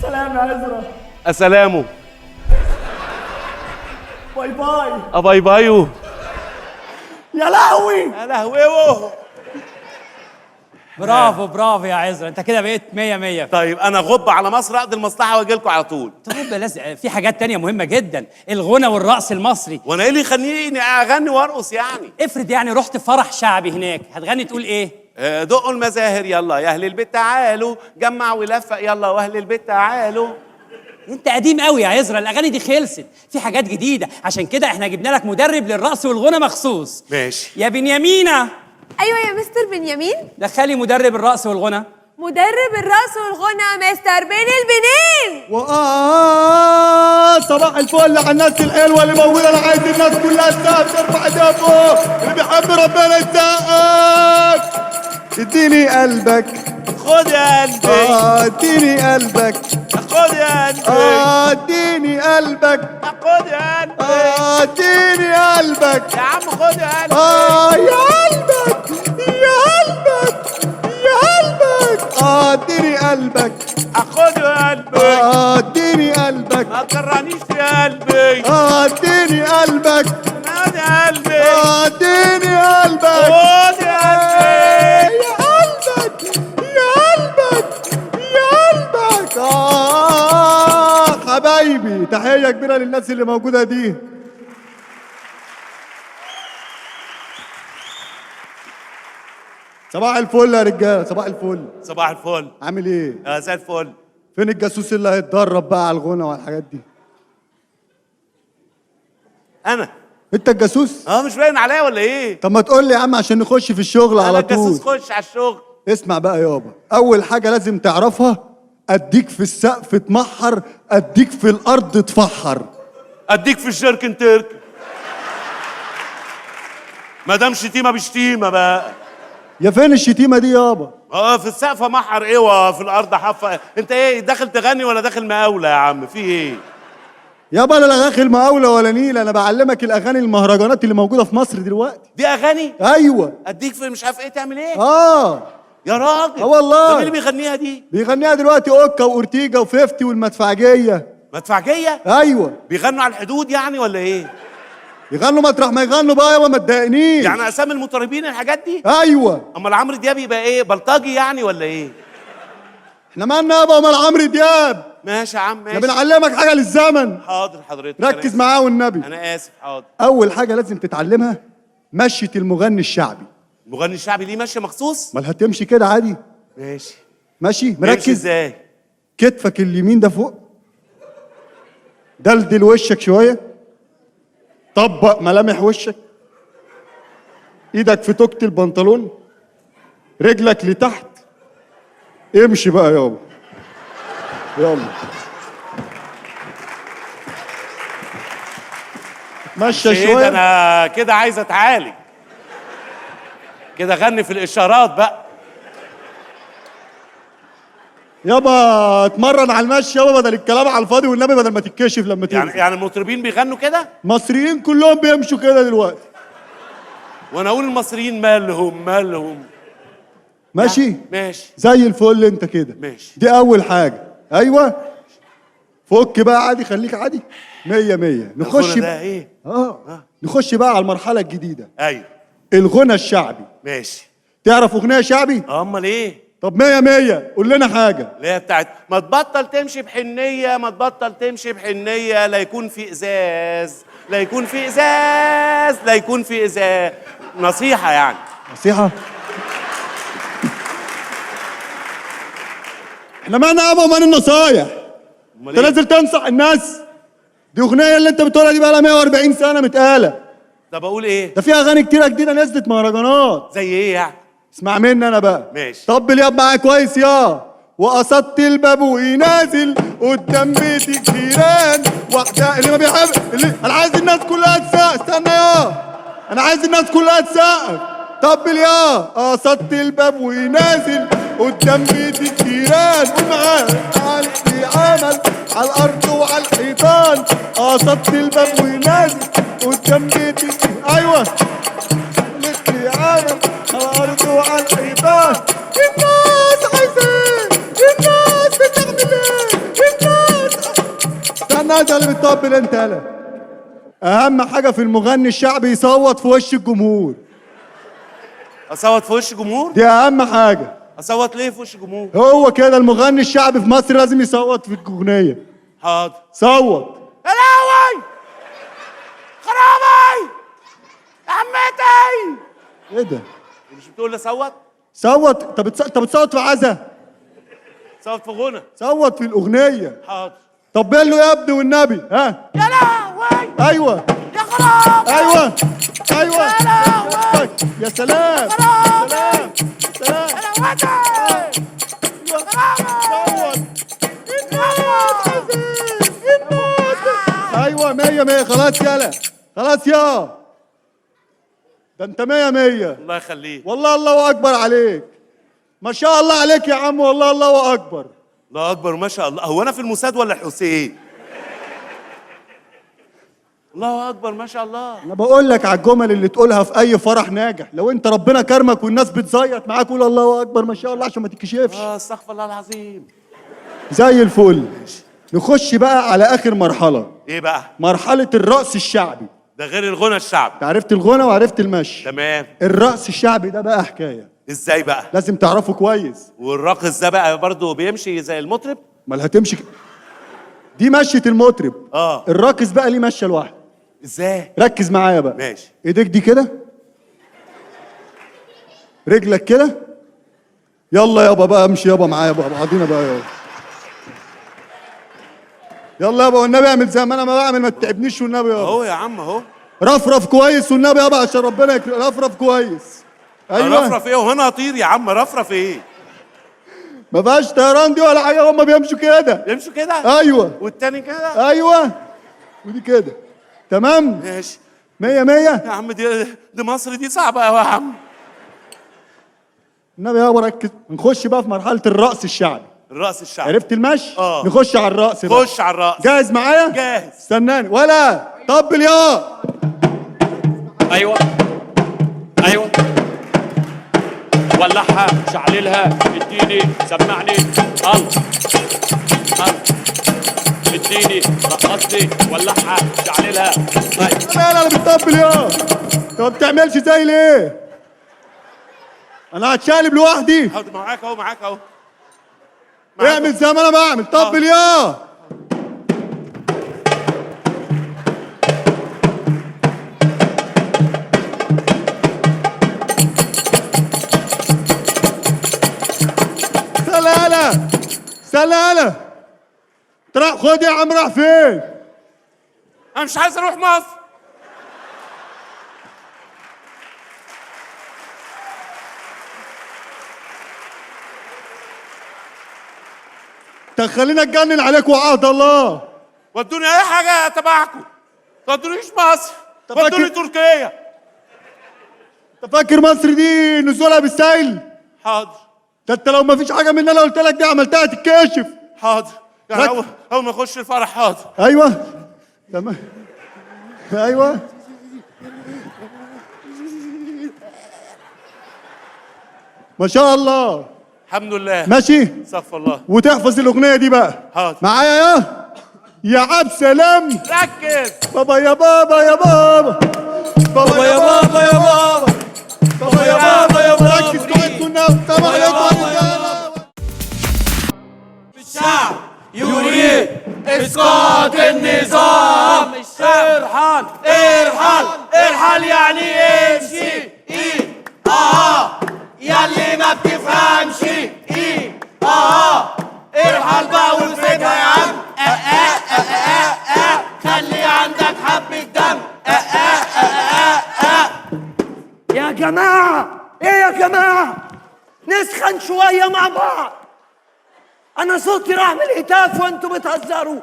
سلام يا عزرة. اسلامه. باي باي. باي بايو. يا لهوي. يا لهوي. برافو برافو يا عزرا، انت كده بقيت 100 100. طيب انا غب على مصر اقضي المصلحه واجي لكم على طول. طب لازم في حاجات تانية مهمة جدا، الغنى والرقص المصري. وانا ايه اللي يخليني اغني وارقص يعني؟ افرض يعني رحت فرح شعبي هناك، هتغني تقول ايه؟ دقوا المزاهر يلا يا اهل البيت تعالوا، جمع ولفق يلا واهل البيت تعالوا. انت قديم قوي يا عزرا، الاغاني دي خلصت، في حاجات جديدة، عشان كده احنا جبنا لك مدرب للرقص والغنى مخصوص. ماشي. يا بنيامينة. ايوه يا مستر بنيامين. دخلي مدرب الرقص والغنى. مدرب الرقص والغنى مستر بين البنين. صباح الفل على الناس الحلوه اللي موجوده. انا عايز الناس كلها تسقف ترفع ايديها فوق، اللي بيحب ربنا يسقف. اديني قلبك. خد يا قلبي. اديني قلبك. خد يا قلبي. اديني قلبك. خد يا قلبي. اديني قلبك. يا عم خد يا قلبي. يا قلبك يا قلبك يا قلبك. اديني قلبك. خد يا قلبي. اديني قلبك. ما تكرهنيش يا قلبي. اديني قلبك. خد يا قلبي. اديني قلبك. خد يا قلبي. يا قلبك يا قلبك يا قلبك. حبايبي، تحية كبيرة للناس اللي موجودة دي. صباح الفل يا رجاله. صباح الفل. صباح الفل. عامل ايه؟ زي الفل. فين الجاسوس اللي هيتدرب بقى على الغنى والحاجات دي؟ انا. انت الجاسوس؟ مش باين عليا ولا ايه؟ طب ما تقول لي يا عم عشان نخش في الشغل على طول. الجاسوس خش على الشغل. اسمع بقى يابا، اول حاجه لازم تعرفها، اديك في السقف تمحر، اديك في الارض تفحر. اديك في الشرك ترك. ما دام شتيمه بشتيمه بقى. يا فين الشتيمه دي يابا؟ في السقف محر ايه وفي الارض حفه؟ انت ايه داخل تغني ولا داخل مقاوله يا عم؟ في ايه؟ يابا انا لا داخل مقاوله ولا نيله، انا بعلمك الاغاني المهرجانات اللي موجوده في مصر دلوقتي. دي اغاني؟ ايوه. اديك في مش عارف ايه تعمل ايه؟ يا راجل. والله. مين اللي بيغنيها دي؟ بيغنيها دلوقتي اوكا واورتيجا وفيفتي والمدفعجيه. مدفعجيه؟ ايوه. بيغنوا على الحدود يعني ولا ايه؟ يغنوا مطرح ما يغنوا بقى يابا، ما تضايقنيش. يعني اسامي المطربين الحاجات دي؟ ايوه. امال عمرو دياب يبقى ايه؟ بلطجي يعني ولا ايه؟ احنا مالنا يابا ومال عمرو دياب؟ ماشي يا عم ماشي. احنا بنعلمك حاجه للزمن. حاضر حضرتك. ركز معاه والنبي. انا اسف. حاضر. اول حاجه لازم تتعلمها مشيه المغني الشعبي. المغني الشعبي ليه ماشيه مخصوص؟ امال هتمشي كده عادي؟ ماشي. ماشي مركز ازاي؟ كتفك اليمين ده فوق، دلدل وشك شويه، طبق ملامح وشك، ايدك في توكة البنطلون، رجلك لتحت، امشي بقى يابا. يلا مشى شويه. انا كده عايز اتعالج كده، غني في الاشارات بقى يابا. اتمرن على المشي يابا بدل الكلام على الفاضي والنبي، بدل ما تتكشف لما تنزل. يعني المطربين بيغنوا كده؟ المصريين كلهم بيمشوا كده دلوقتي. وانا اقول المصريين مالهم. ماشي؟ ماشي زي الفل انت كده. ماشي. دي اول حاجه. ايوه فك بقى عادي، خليك عادي 100 100. نخش ده ايه؟ نخش بقى على المرحله الجديده. ايوه. الغنى الشعبي. ماشي. تعرف اغنيه شعبي؟ امال ايه؟ طب 100 100 قول لنا حاجه. اللي هي بتاعت ما تبطل تمشي بحنيه، ما تبطل تمشي بحنيه، لا يكون في ازاز، لا يكون في ازاز، لا يكون في ازاز. نصيحه يعني. نصيحه؟ احنا مالنا يابا ومال النصايح؟ انت نازل تنصح الناس؟ دي اغنيه اللي انت بتقولها دي بقى لها 140 سنه متقاله. طب اقول ايه؟ ده في اغاني كتيره جديده نزلت مهرجانات. زي ايه يعني؟ اسمع مني انا بقى. ماشي. طبل ياب معايا كويس يا. وقصدت الباب ونازل قدام بيت الجيران واحده اللي ما بيحب انا عايز الناس كلها تسقف. استنى يا، انا عايز الناس كلها تسقف. طبل يا. قصدت الباب ونازل قدام بيت الجيران ومعاه في عمل على الارض وعلى الحيطان، قصدت الباب ونازل قدام بيت ايوه في عمل على الارض وعلى الحيطان. الناس عايزين، الناس بتعمل ايه؟ الناس استنى انت اللي بتطبل انت. يالا اهم حاجه في المغني الشعبي يصوت في وش الجمهور. اصوت في وش جمهور؟ دي اهم حاجه. اصوت ليه في وش جمهور؟ هو كده المغني الشعبي في مصر لازم يصوت في الاغنيه. حاضر. صوت. يا لهوي خرابي يا عمتي. ايه ده؟ مش بتقول لي صوت؟ صوت. طب بتصوت في عزا؟ صوت في غنى. صوت في الاغنيه. حاضر. طب له يا ابني والنبي. ها يا لهوي. ايوه يا خرابي. ايوه ايوه يا لهوي. يا سلام خرابي. سلام يا لهوي. ايوه 100 100. خلاص يالا خلاص يا ده انت 100 100. الله يخليك. والله الله اكبر عليك، ما شاء الله عليك يا عم، والله الله اكبر. الله اكبر ما شاء الله. هو انا في الموساد ولا الحسين؟ الله اكبر ما شاء الله. انا بقول لك على الجمل اللي تقولها في اي فرح ناجح، لو انت ربنا كرمك والناس بتزيط معاك قول الله اكبر ما شاء الله عشان ما تتكشفش. استغفر الله العظيم. زي الفل. نخش بقى على اخر مرحله. ايه بقى؟ مرحله الرقص الشعبي. ده غير الغنى الشعبي. انت عرفت الغنى وعرفت المشي. تمام. الرقص الشعبي ده بقى حكايه. ازاي بقى؟ لازم تعرفه كويس. والراقص ده بقى برضه بيمشي زي المطرب؟ امال هتمشي دي مشية المطرب. الراقص بقى ليه مشيه لوحده. ازاي؟ ركز معايا بقى. ماشي. ايديك دي كده، رجلك كده، يلا يابا بقى امشي يابا معايا بقى بعضينا بقى يابا. يلا يابا والنبي اعمل زي ما انا ما بعمل، ما تتعبنيش والنبي يابا. اهو يا عم اهو. رفرف كويس والنبي يابا عشان ربنا يكرمك. رفرف كويس. ايوه رفرف ايه وهنا اطير يا عم؟ رفرف ايه؟ ما فيهاش طيران دي ولا حاجه، هم بيمشوا كده. بيمشوا كده؟ ايوه. والتاني كده؟ ايوه. ودي كده. تمام؟ ماشي. 100 100. يا عم دي مصر دي صعبه قوي يا عم. النبي يابا ركز. نخش بقى في مرحله الرقص الشعبي. الرقص الشعبي. عرفت المشي؟ نخش على الرقص بقى. خش على الرقص. جاهز معايا؟ جاهز. استناني ولا طبل يا. ايوه ايوه. ولعها شعللها اديني سمعني الله اديني رقصني ولعها شعللها. لا انا بتطبل يا. انت ما بتعملش زي ليه؟ انا هتشقلب لوحدي. معاك اهو معاك اهو. اعمل زي ما انا بعمل. طبل يا. سلالة سلالة. خد يا عم. راح فين؟ انا مش عايز اروح مصر. تخلينا اتجنن عليك وعهد الله. ودوني اي حاجه تبعكم، ما تودونيش مصر، ودوني تركيا. انت فاكر مصر دي نزولها بالسيل؟ حاضر. ده انت لو ما فيش حاجه من اللي انا قلت لك دي عملتها تتكشف. حاضر. يعني اول ما اخش الفرح. حاضر. ايوه تمام. ايوه ما شاء الله. الحمد لله. ماشي. استغفر الله. وتحفظ الاغنيه دي بقى. حاضر. معايا يا عبد سلام. ركز. بابا يا بابا يا بابا. بابا يا بابا يا بابا. بابا يا بابا يا بابا. ركز كويس والنبي. السلام عليكم. الشعب يريد اسقاط النظام. ارحل ارحل ارحل يعني امشي. ياللي ما بتفهمش. ارحل بقى والفدها يا عم. خلي عندك حبة دم. يا جماعة ايه يا جماعة؟ نسخن شوية مع بعض. انا صوتي راح من الهتاف وانتوا بتهزروا.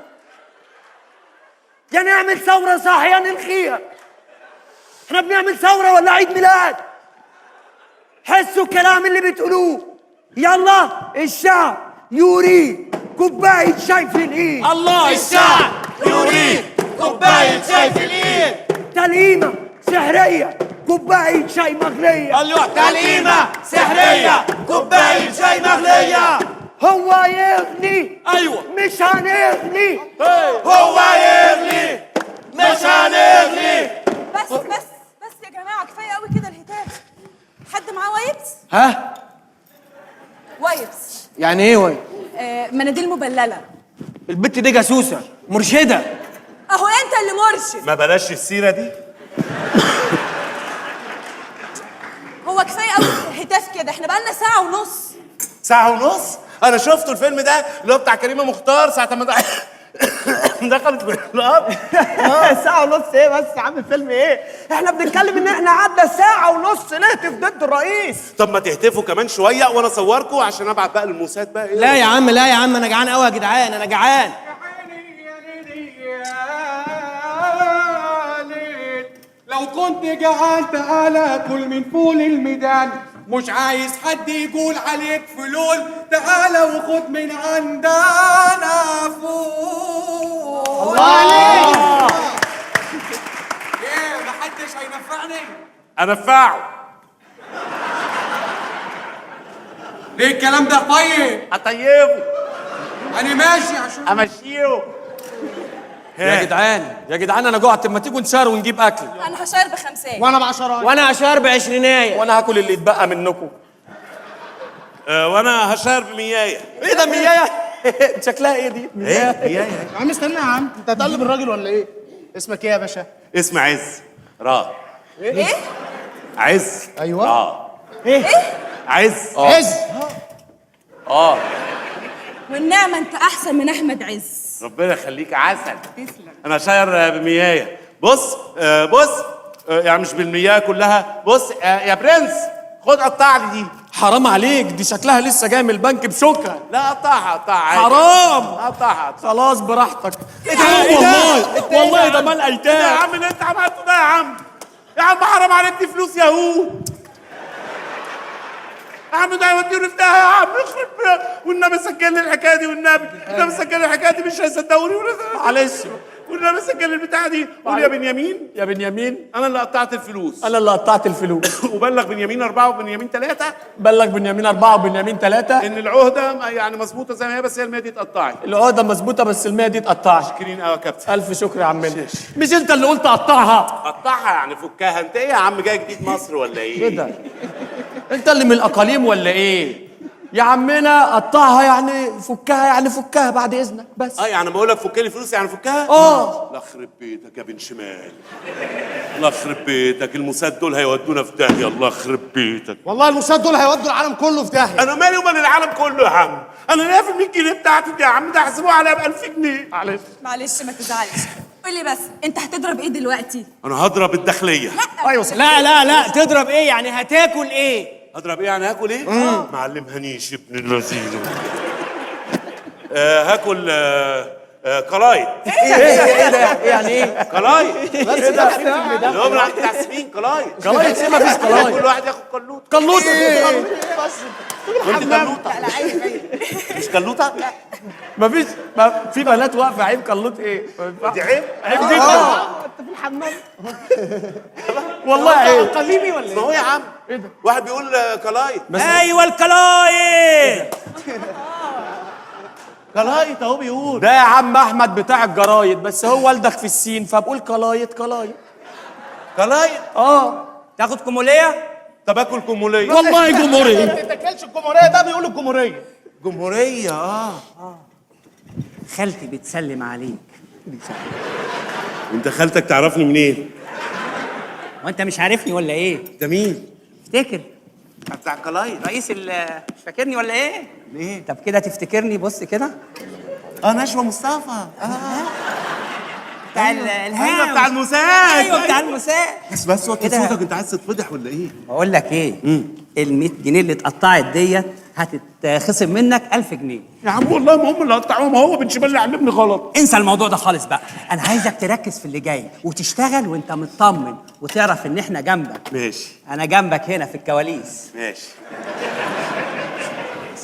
يا نعمل ثورة صح يا نلغيها. احنا بنعمل ثورة ولا عيد ميلاد؟ حسوا الكلام اللي بتقولوه. يلا الشعب يريد كوباية شاي في الإيد. الله الشعب يريد كوباية شاي في الإيد. تلقيمة سحرية كوباية شاي مغلية. الله تلقيمة سحرية كوباية شاي مغلية. هو يغلي أيوة مش هنغلي. هو يغلي مش هنغلي. بس يا جماعه كفايه قوي كده الهتاف. حد معاه وايبس؟ ها؟ وايبس يعني ايه وي؟ مناديل مبلله. البت دي جاسوسة مرشدة. اهو انت اللي مرشد. ما بلاش السيره دي. هو كفايه قوي هتاف كده، احنا بقالنا ساعه ونص. ساعه ونص؟ انا شفته الفيلم ده اللي هو بتاع كريمه مختار ساعه ما دخلت في القبر. ساعة ونص ايه بس يا عم؟ فيلم ايه؟ احنا بنتكلم ان احنا قعدنا ساعة ونص نهتف ضد الرئيس. طب ما تهتفوا كمان شويه وانا اصوركم عشان ابعت بقى للموساد بقى ايه. لا يا عم لا يا عم، انا جعان قوي يا جدعان، انا جعان. لو كنت جعان تعالى كل من فول الميدان، مش عايز حد يقول عليك فلول، تعالى وخد من عندنا فول. الله عليك. ايه محدش هينفعني؟ انفعه. ليه الكلام ده طيب؟ اطيبه. انا ماشي عشان امشيه. يا جدعان انا جوعت، ما تيجوا نشار ونجيب اكل. انا هشير ب50. وانا بعشرات. وانا اشار بعشرينية. وانا هاكل اللي يتبقى منكم. وانا هشار بميايه. ايه ده ميايه؟ شكلها ايه دي؟ ايه ميايه؟ يا عم استنى يا عم، انت هتقلب الراجل ولا ايه؟ اسمك ايه يا باشا؟ اسم عز. ايه؟ عز. ايوه. ايه؟ عز. عز. والنعمه انت احسن من احمد عز. ربنا يخليك عسل. انا شاير بميايه. بص يعني مش بالمياه كلها. بص يا برنس خد قطع لي دي. حرام عليك، دي شكلها لسه جاي من البنك بشوكه. لا قطعها عادي. حرام. قطعها. خلاص براحتك. ايه ده؟ والله ده مال ايه ده يا ايتام. عم اللي انت عملته ده يا عم؟ يا عم حرام عليك، دي فلوس يهود. يا عم ده هيوديني في داهيه يا عم، يخرب والنبي سجل لي الحكايه دي، والنبي سجل لي الحكايه دي، مش هيصدقوني. معلش والنبي سجل لي البتاعه دي. قول يا بنيامين. يا بنيامين انا اللي قطعت الفلوس. انا اللي قطعت الفلوس. وبلغ بنيامين 4 وبنيامين 3 بلغ بنيامين 4 وبنيامين 3 ان العهده يعني مظبوطه زي ما هي، بس هي المية دي اتقطعت. العقده مظبوطه بس المية دي اتقطعت. شاكرين قوي يا كابتن. الف شكر يا عمنا. مش انت اللي قلت قطعها؟ قطعها يعني فكها. انت ايه يا عم جاي جديد مصر ولا ايه؟ ايه ده؟ انت اللي من الاقاليم ولا ايه؟ يا عمنا قطعها يعني فكها، يعني فكها بعد اذنك بس. يعني بقول لك فك لي فلوس يعني فكها؟ الله يخرب بيتك يا بن شمال. الله يخرب بيتك، الموساد دول هيودونا في داهيه. الله يخرب بيتك. والله الموساد دول هيودوا العالم كله في داهيه. انا مالي ومال العالم كله يا عم؟ انا ليا في ال 100 جنيه بتاعتي دي يا عم، ده هحسبوها عليا ب 1000 جنيه. معلش ما تزعلش. قول لي بس انت هتضرب ايه دلوقتي؟ انا هضرب الداخليه. لا تضرب ايه يعني؟ هتاكل ايه؟ هضرب ايه يعني؟ هاكل ايه؟ معلم هنيش ابن اللذيذ. هاكل قلايط. ايه ده يعني ايه؟ قلايط. بس ده اللي هو بتاع سنين قلايط. قلايط ايه؟ مفيش قلايط. كل واحد ياخد قلوطه. قلوطه ايه بس؟ كنت قلوطه. مش قلوطه؟ مفيش. في بنات واقفه. عيب قلوط ايه؟ دي عيب. عيب جدا. انت في الحمام. والله عيب. قليمي ولا ما هو يا عم ايه ده؟ واحد بيقول قلايط. ايوه القلايط. قلايط اهو بيقول. ده يا عم احمد بتاع الجرايد، بس هو والدك في السين فبقول قلايط. قلايط. تاخد كمولية؟ طب اكل كموليه. والله جمهوريه. ما تتاكلش الجمهوريه، ده بيقول الجمهوريه. جمهوريه. خالتي بتسلم عليك. وانت خالتك تعرفني منين؟ وانت مش عارفني ولا ايه؟ ده مين؟ افتكر بتاع قلايط. رئيس مش فاكرني ولا ايه؟ ليه؟ طب كده تفتكرني، بص كده. نشوى مصطفى. بتاع ايوه الهام. بتاع الموساد. ايوه بتاع الموساد. بس وطي كده. صوتك، انت عايز تتفضح ولا ايه؟ بقول لك ايه؟ ال 100 جنيه اللي اتقطعت ديت هتتخصم منك 1000 جنيه. يا عم والله ما هم اللي قطعوهم، هو بن شمال اللي علمني غلط. انسى الموضوع ده خالص بقى. انا عايزك تركز في اللي جاي وتشتغل وانت مطمن وتعرف ان احنا جنبك. ماشي. انا جنبك هنا في الكواليس. ماشي.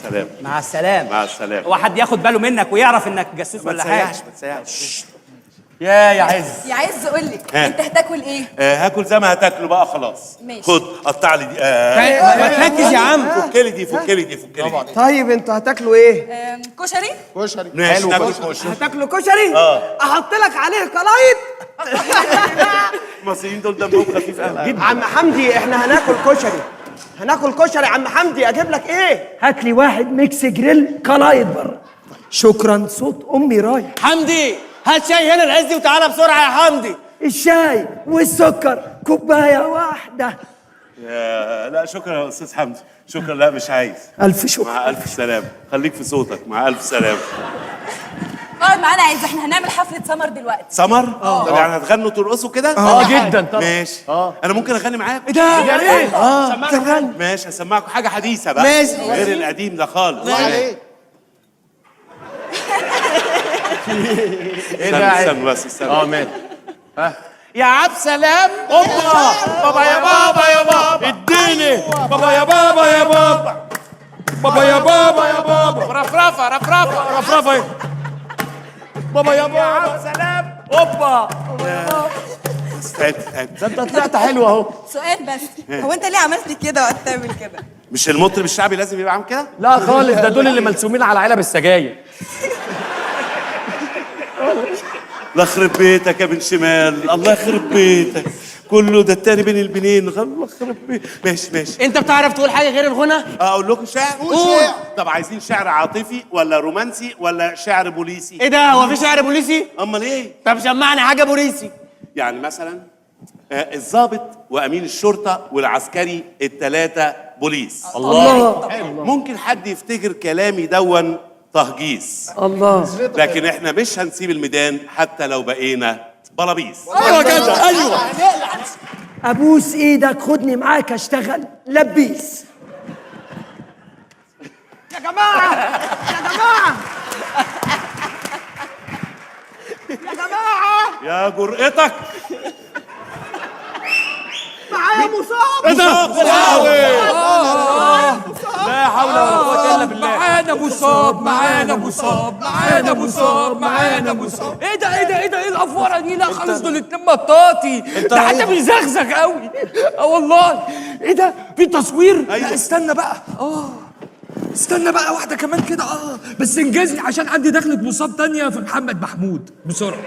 السلامه. مع السلامه. مع السلامه. هو حد ياخد باله منك ويعرف انك جاسوس ما ولا حاجه؟ تسيحش ما تسيحش. يا عز. يا عز قول لي ها. انت هتاكل ايه؟ هاكل زي ما هتاكله بقى خلاص. ماشي. خد قطع لي دي. ما تركز يا عم. فكلي دي فكلي دي فكلي دي. طيب انتوا هتاكلوا ايه؟ كشري؟ ماشي ناكل كشري. هتاكلوا كشري؟ احط لك عليه قلايط. المصريين دول دمهم خفيف قوي جدا. عم حمدي احنا هناكل كشري. هناكل كشري. عم حمدي اجيب لك ايه؟ هات لي واحد ميكس جريل قلايط بره. شكرا. صوت امي رايح. حمدي هات شاي هنا العزي وتعالى بسرعه يا حمدي. الشاي والسكر كوبايه واحده. لا شكرا يا استاذ حمدي، شكرا. لا مش عايز. الف شكر. مع الف سلامه. خليك في صوتك. مع الف سلامه. اقعد معانا عز، احنا هنعمل حفله سمر دلوقتي. سمر؟ طب يعني هتغنوا ترقصوا كده؟ جدا طبعا. ماشي. انا ممكن اغني معاكم؟ ايه ده؟ يا ريت. تغني. ماشي هسمعكم حاجه حديثه بقى. ماشي. غير القديم ده خالص. عليك. استنى بس استنى. ماشي. يا عبد سلام. اوبا بابا يا بابا يا بابا اديني بابا يا بابا يا بابا بابا يا بابا يا بابا رفرفه رفرفه رفرفه ايه بابا يا بابا سلام. اوبا استعد. انت طلعت حلو اهو. سؤال بس، هو انت ليه عملت كده وقت تعمل كده؟ مش المطرب الشعبي لازم يبقى عامل كده؟ لا خالص، ده دول اللي ملسومين على علب السجاير. الله يخرب بيتك يا بن شمال، الله يخرب بيتك. كله ده التاني بين البنين. الله يخرب بيتك. ماشي ماشي. انت بتعرف تقول حاجه غير الغنى؟ اقول لكم شعر؟ قول. طب عايزين شعر عاطفي ولا رومانسي ولا شعر بوليسي؟ ايه ده، هو في شعر بوليسي؟ امال ايه؟ طب سمعني حاجه بوليسي. يعني مثلا الضابط وامين الشرطه والعسكري الثلاثه بوليس. الله. ممكن حد يفتكر كلامي دون تهجيس، الله. لكن احنا مش هنسيب الميدان حتى لو بقينا بلابيس. ايوه كده، ايوه. ابوس ايدك خدني معاك اشتغل لبيس. يا جماعه يا جماعه يا جماعه يا جرأتك. معايا مصاب. ايه ده؟ لا حول ولا قوه الا بالله. معانا مصاب معانا مصاب معانا مصاب معانا مصاب. ايه ده ايه ده ايه ده ايه الافوره دي؟ لا خالص دول اتنين مطاطي. ده حتى بيزغزغ قوي. والله. ايه ده؟ في تصوير؟ أيوة. لا استنى بقى. استنى بقى واحده كمان كده. بس انجزني عشان عندي دخلة مصاب تانية في محمد محمود بسرعه.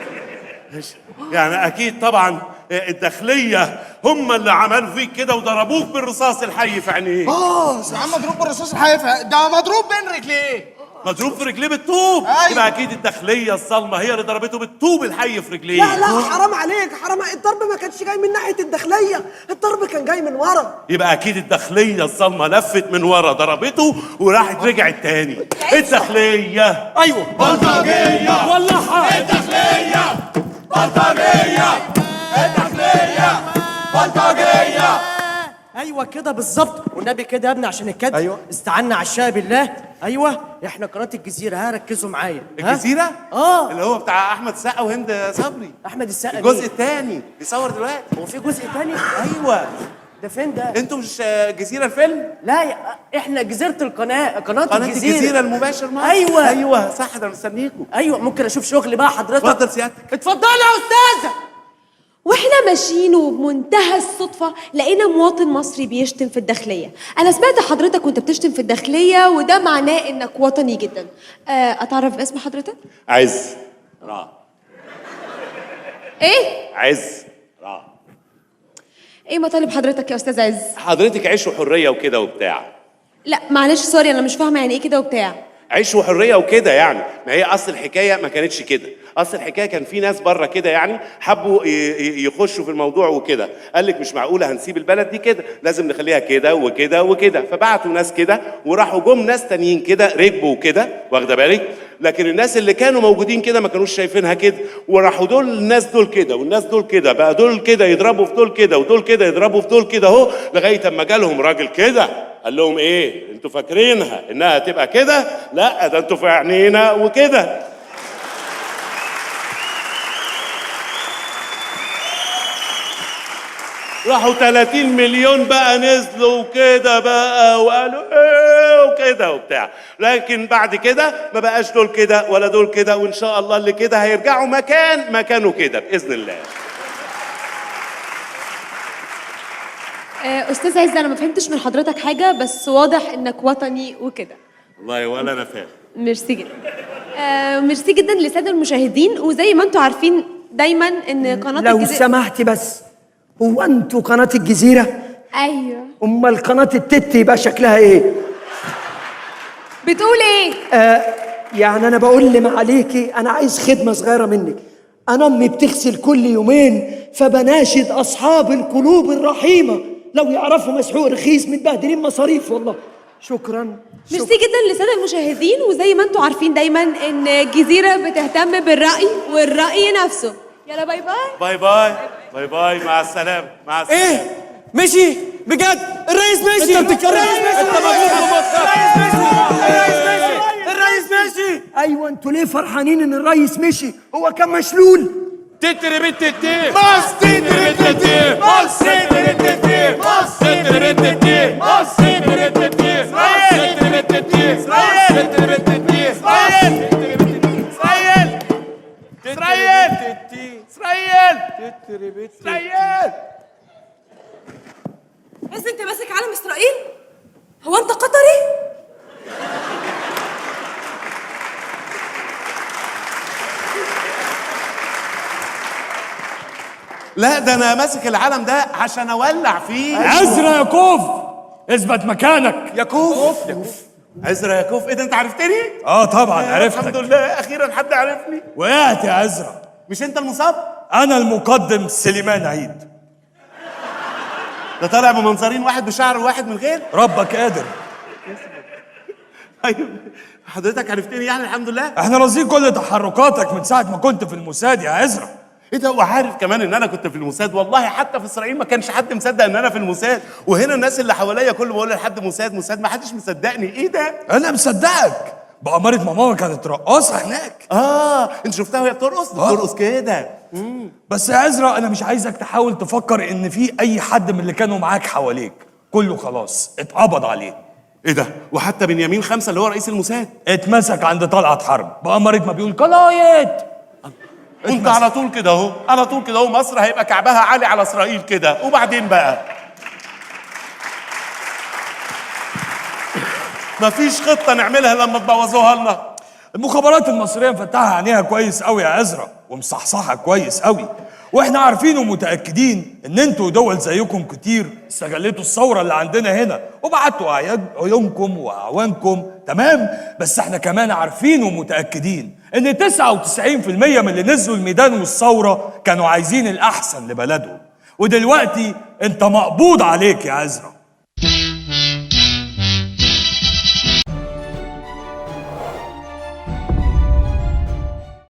يعني اكيد طبعا الداخليه هم اللي عملوا فيك كده وضربوك بالرصاص الحي في عينيه. يا عم مضروب بالرصاص الحي، ده مضروب بين رجليه. مضروب في رجليه بالطوب. أيوة. يبقى اكيد الداخليه الصلمه هي اللي ضربته بالطوب الحي في رجليه. لا حرام عليك حرام. الضرب ما كانش جاي من ناحيه الداخليه، الضرب كان جاي من ورا. يبقى اكيد الداخليه الصلمه لفت من ورا ضربته وراحت رجعت تاني. الداخليه ايوه بلطجيه والله. الداخليه بلطجيه الداخليه بلطجيه. ايوه كده بالظبط. والنبي كده يا ابني عشان الكتف. ايوه استعنا على الشاي بالله. ايوه احنا قناه الجزيره. ركزوا معايا. الجزيره؟ اللي هو بتاع احمد السقا وهند صبري. احمد السقا الجزء الثاني بيصور دلوقتي. هو في جزء تاني؟ ايوه. ده فين ده؟ انتوا مش جزيره الفيلم؟ لا احنا جزيره القناه، قناه قناه الجزيره المباشر معاك. ايوه ايوه صح، ده مستنيكم. ايوه ممكن اشوف شغل بقى حضرتك؟ اتفضل سيادتك. اتفضلي يا استاذه. واحنا ماشيين وبمنتهى الصدفة لقينا مواطن مصري بيشتم في الداخلية. أنا سمعت حضرتك وأنت بتشتم في الداخلية وده معناه إنك وطني جدا. أتعرف باسم حضرتك؟ عز را. إيه؟ عز را. إيه مطالب حضرتك يا أستاذ عز؟ حضرتك عيش وحريه وكده وبتاع. لا معلش سوري أنا مش فاهمة يعني إيه كده وبتاع. عيش وحريه وكده يعني. ما هي اصل الحكايه ما كانتش كده. اصل الحكايه كان في ناس بره كده يعني حبوا يخشوا في الموضوع وكده. قال لك مش معقوله هنسيب البلد دي كده، لازم نخليها كده وكده وكده. فبعتوا ناس كده وراحوا جم ناس تانيين كده ركبوا كده، واخده بالك؟ لكن الناس اللي كانوا موجودين كده ما كانوش شايفينها كده، وراحوا دول الناس دول كده والناس دول كده، بقى دول كده يضربوا في دول كده ودول كده يضربوا في دول كده اهو، لغايه اما جالهم راجل كده قال لهم ايه؟ انتوا فاكرينها انها تبقى كده؟ لا ده انتوا في عينينا وكده. راحوا 30 مليون بقى نزلوا وكده بقى وقالوا ايه كده وبتاع، لكن بعد كده ما بقاش دول كده ولا دول كده، وان شاء الله اللي كده هيرجعوا مكانه كده باذن الله. استاذ عز، انا ما فهمتش من حضرتك حاجه، بس واضح انك وطني وكده. والله ولا انا فاهم. ميرسي جدا. ميرسي جدا للساده المشاهدين، وزي ما انتم عارفين دايما ان قناه لو الجزيره. سمحتي بس، هو انتوا قناة الجزيرة؟ ايوه. امال قناة التت يبقى شكلها ايه؟ بتقول ايه؟ يعني انا بقول لما عليكي، انا عايز خدمة صغيرة منك. انا امي بتغسل كل يومين، فبناشد اصحاب القلوب الرحيمة لو يعرفوا مسحوق رخيص متبهدلين مصاريف والله. شكرا. ميرسي جدا للساده المشاهدين، وزي ما انتم عارفين دايما ان الجزيره بتهتم بالرأي والرأي نفسه. يلا باي باي. باي باي باي باي، مع السلامه مع السلامه. ايه مشي بجد؟ الرئيس مشي. انت بتتكلم؟ انت مجنون. الرئيس مشي. ايوه، انتوا ليه فرحانين ان الرئيس مشي؟ هو كان مشلول. تتر بتتي مص تتر بتتي مص تتر بتتي مص تتر بتتي مص تتر بتتي مص تتر بتتي مص تتر بتتي اسرائيل بس انت ماسك علم اسرائيل؟ هو انت قطري؟ لا ده انا ماسك العلم ده عشان اولع فيه. عزرا يا كوف، اثبت مكانك. يا كوف عزرا يا كوف. ايه ده انت عرفتني؟ اه طبعا عرفتك. الحمد لله اخيرا حد عرفني. وقعت يا عزرا. مش انت المصاب؟ انا المقدم سليمان عيد. ده طالع بمنظرين واحد بشعر واحد من غير. ربك قادر. ايوه حضرتك عرفتني يعني الحمد لله. احنا راصدين كل تحركاتك من ساعه ما كنت في الموساد يا عزرا. ايه ده؟ وعارف كمان ان انا كنت في الموساد. والله حتى في اسرائيل ما كانش حد مصدق ان انا في الموساد، وهنا الناس اللي حواليا كل ما اقول لحد موساد ما حدش مصدقني. ايه ده؟ انا مصدقك. بأمارة ماما كانت رقاصة هناك. انت شفتها وهي بترقص؟ بترقص كده. بس يا عزرا انا مش عايزك تحاول تفكر ان في اي حد من اللي كانوا معاك حواليك، كله خلاص اتقبض عليه. ايه ده؟ وحتى بنيامين خمسة اللي هو رئيس الموساد اتمسك عند طلعت حرب بأمارة ما بيقول كلايت. انت على طول كده اهو، على طول كده اهو. مصر هيبقى كعبها عالي على اسرائيل كده، وبعدين بقى مفيش خطة نعملها لما تبوظوها لنا. المخابرات المصرية مفتحة عينيها كويس قوي يا عزرا، ومصحصحة كويس قوي، واحنا عارفين ومتأكدين ان انتوا دول زيكم كتير استغلتوا الثورة اللي عندنا هنا وبعتوا عيونكم واعوانكم، تمام؟ بس احنا كمان عارفين ومتأكدين ان 99% من اللي نزلوا الميدان والثورة كانوا عايزين الأحسن لبلدهم، ودلوقتي انت مقبوض عليك يا عزرا.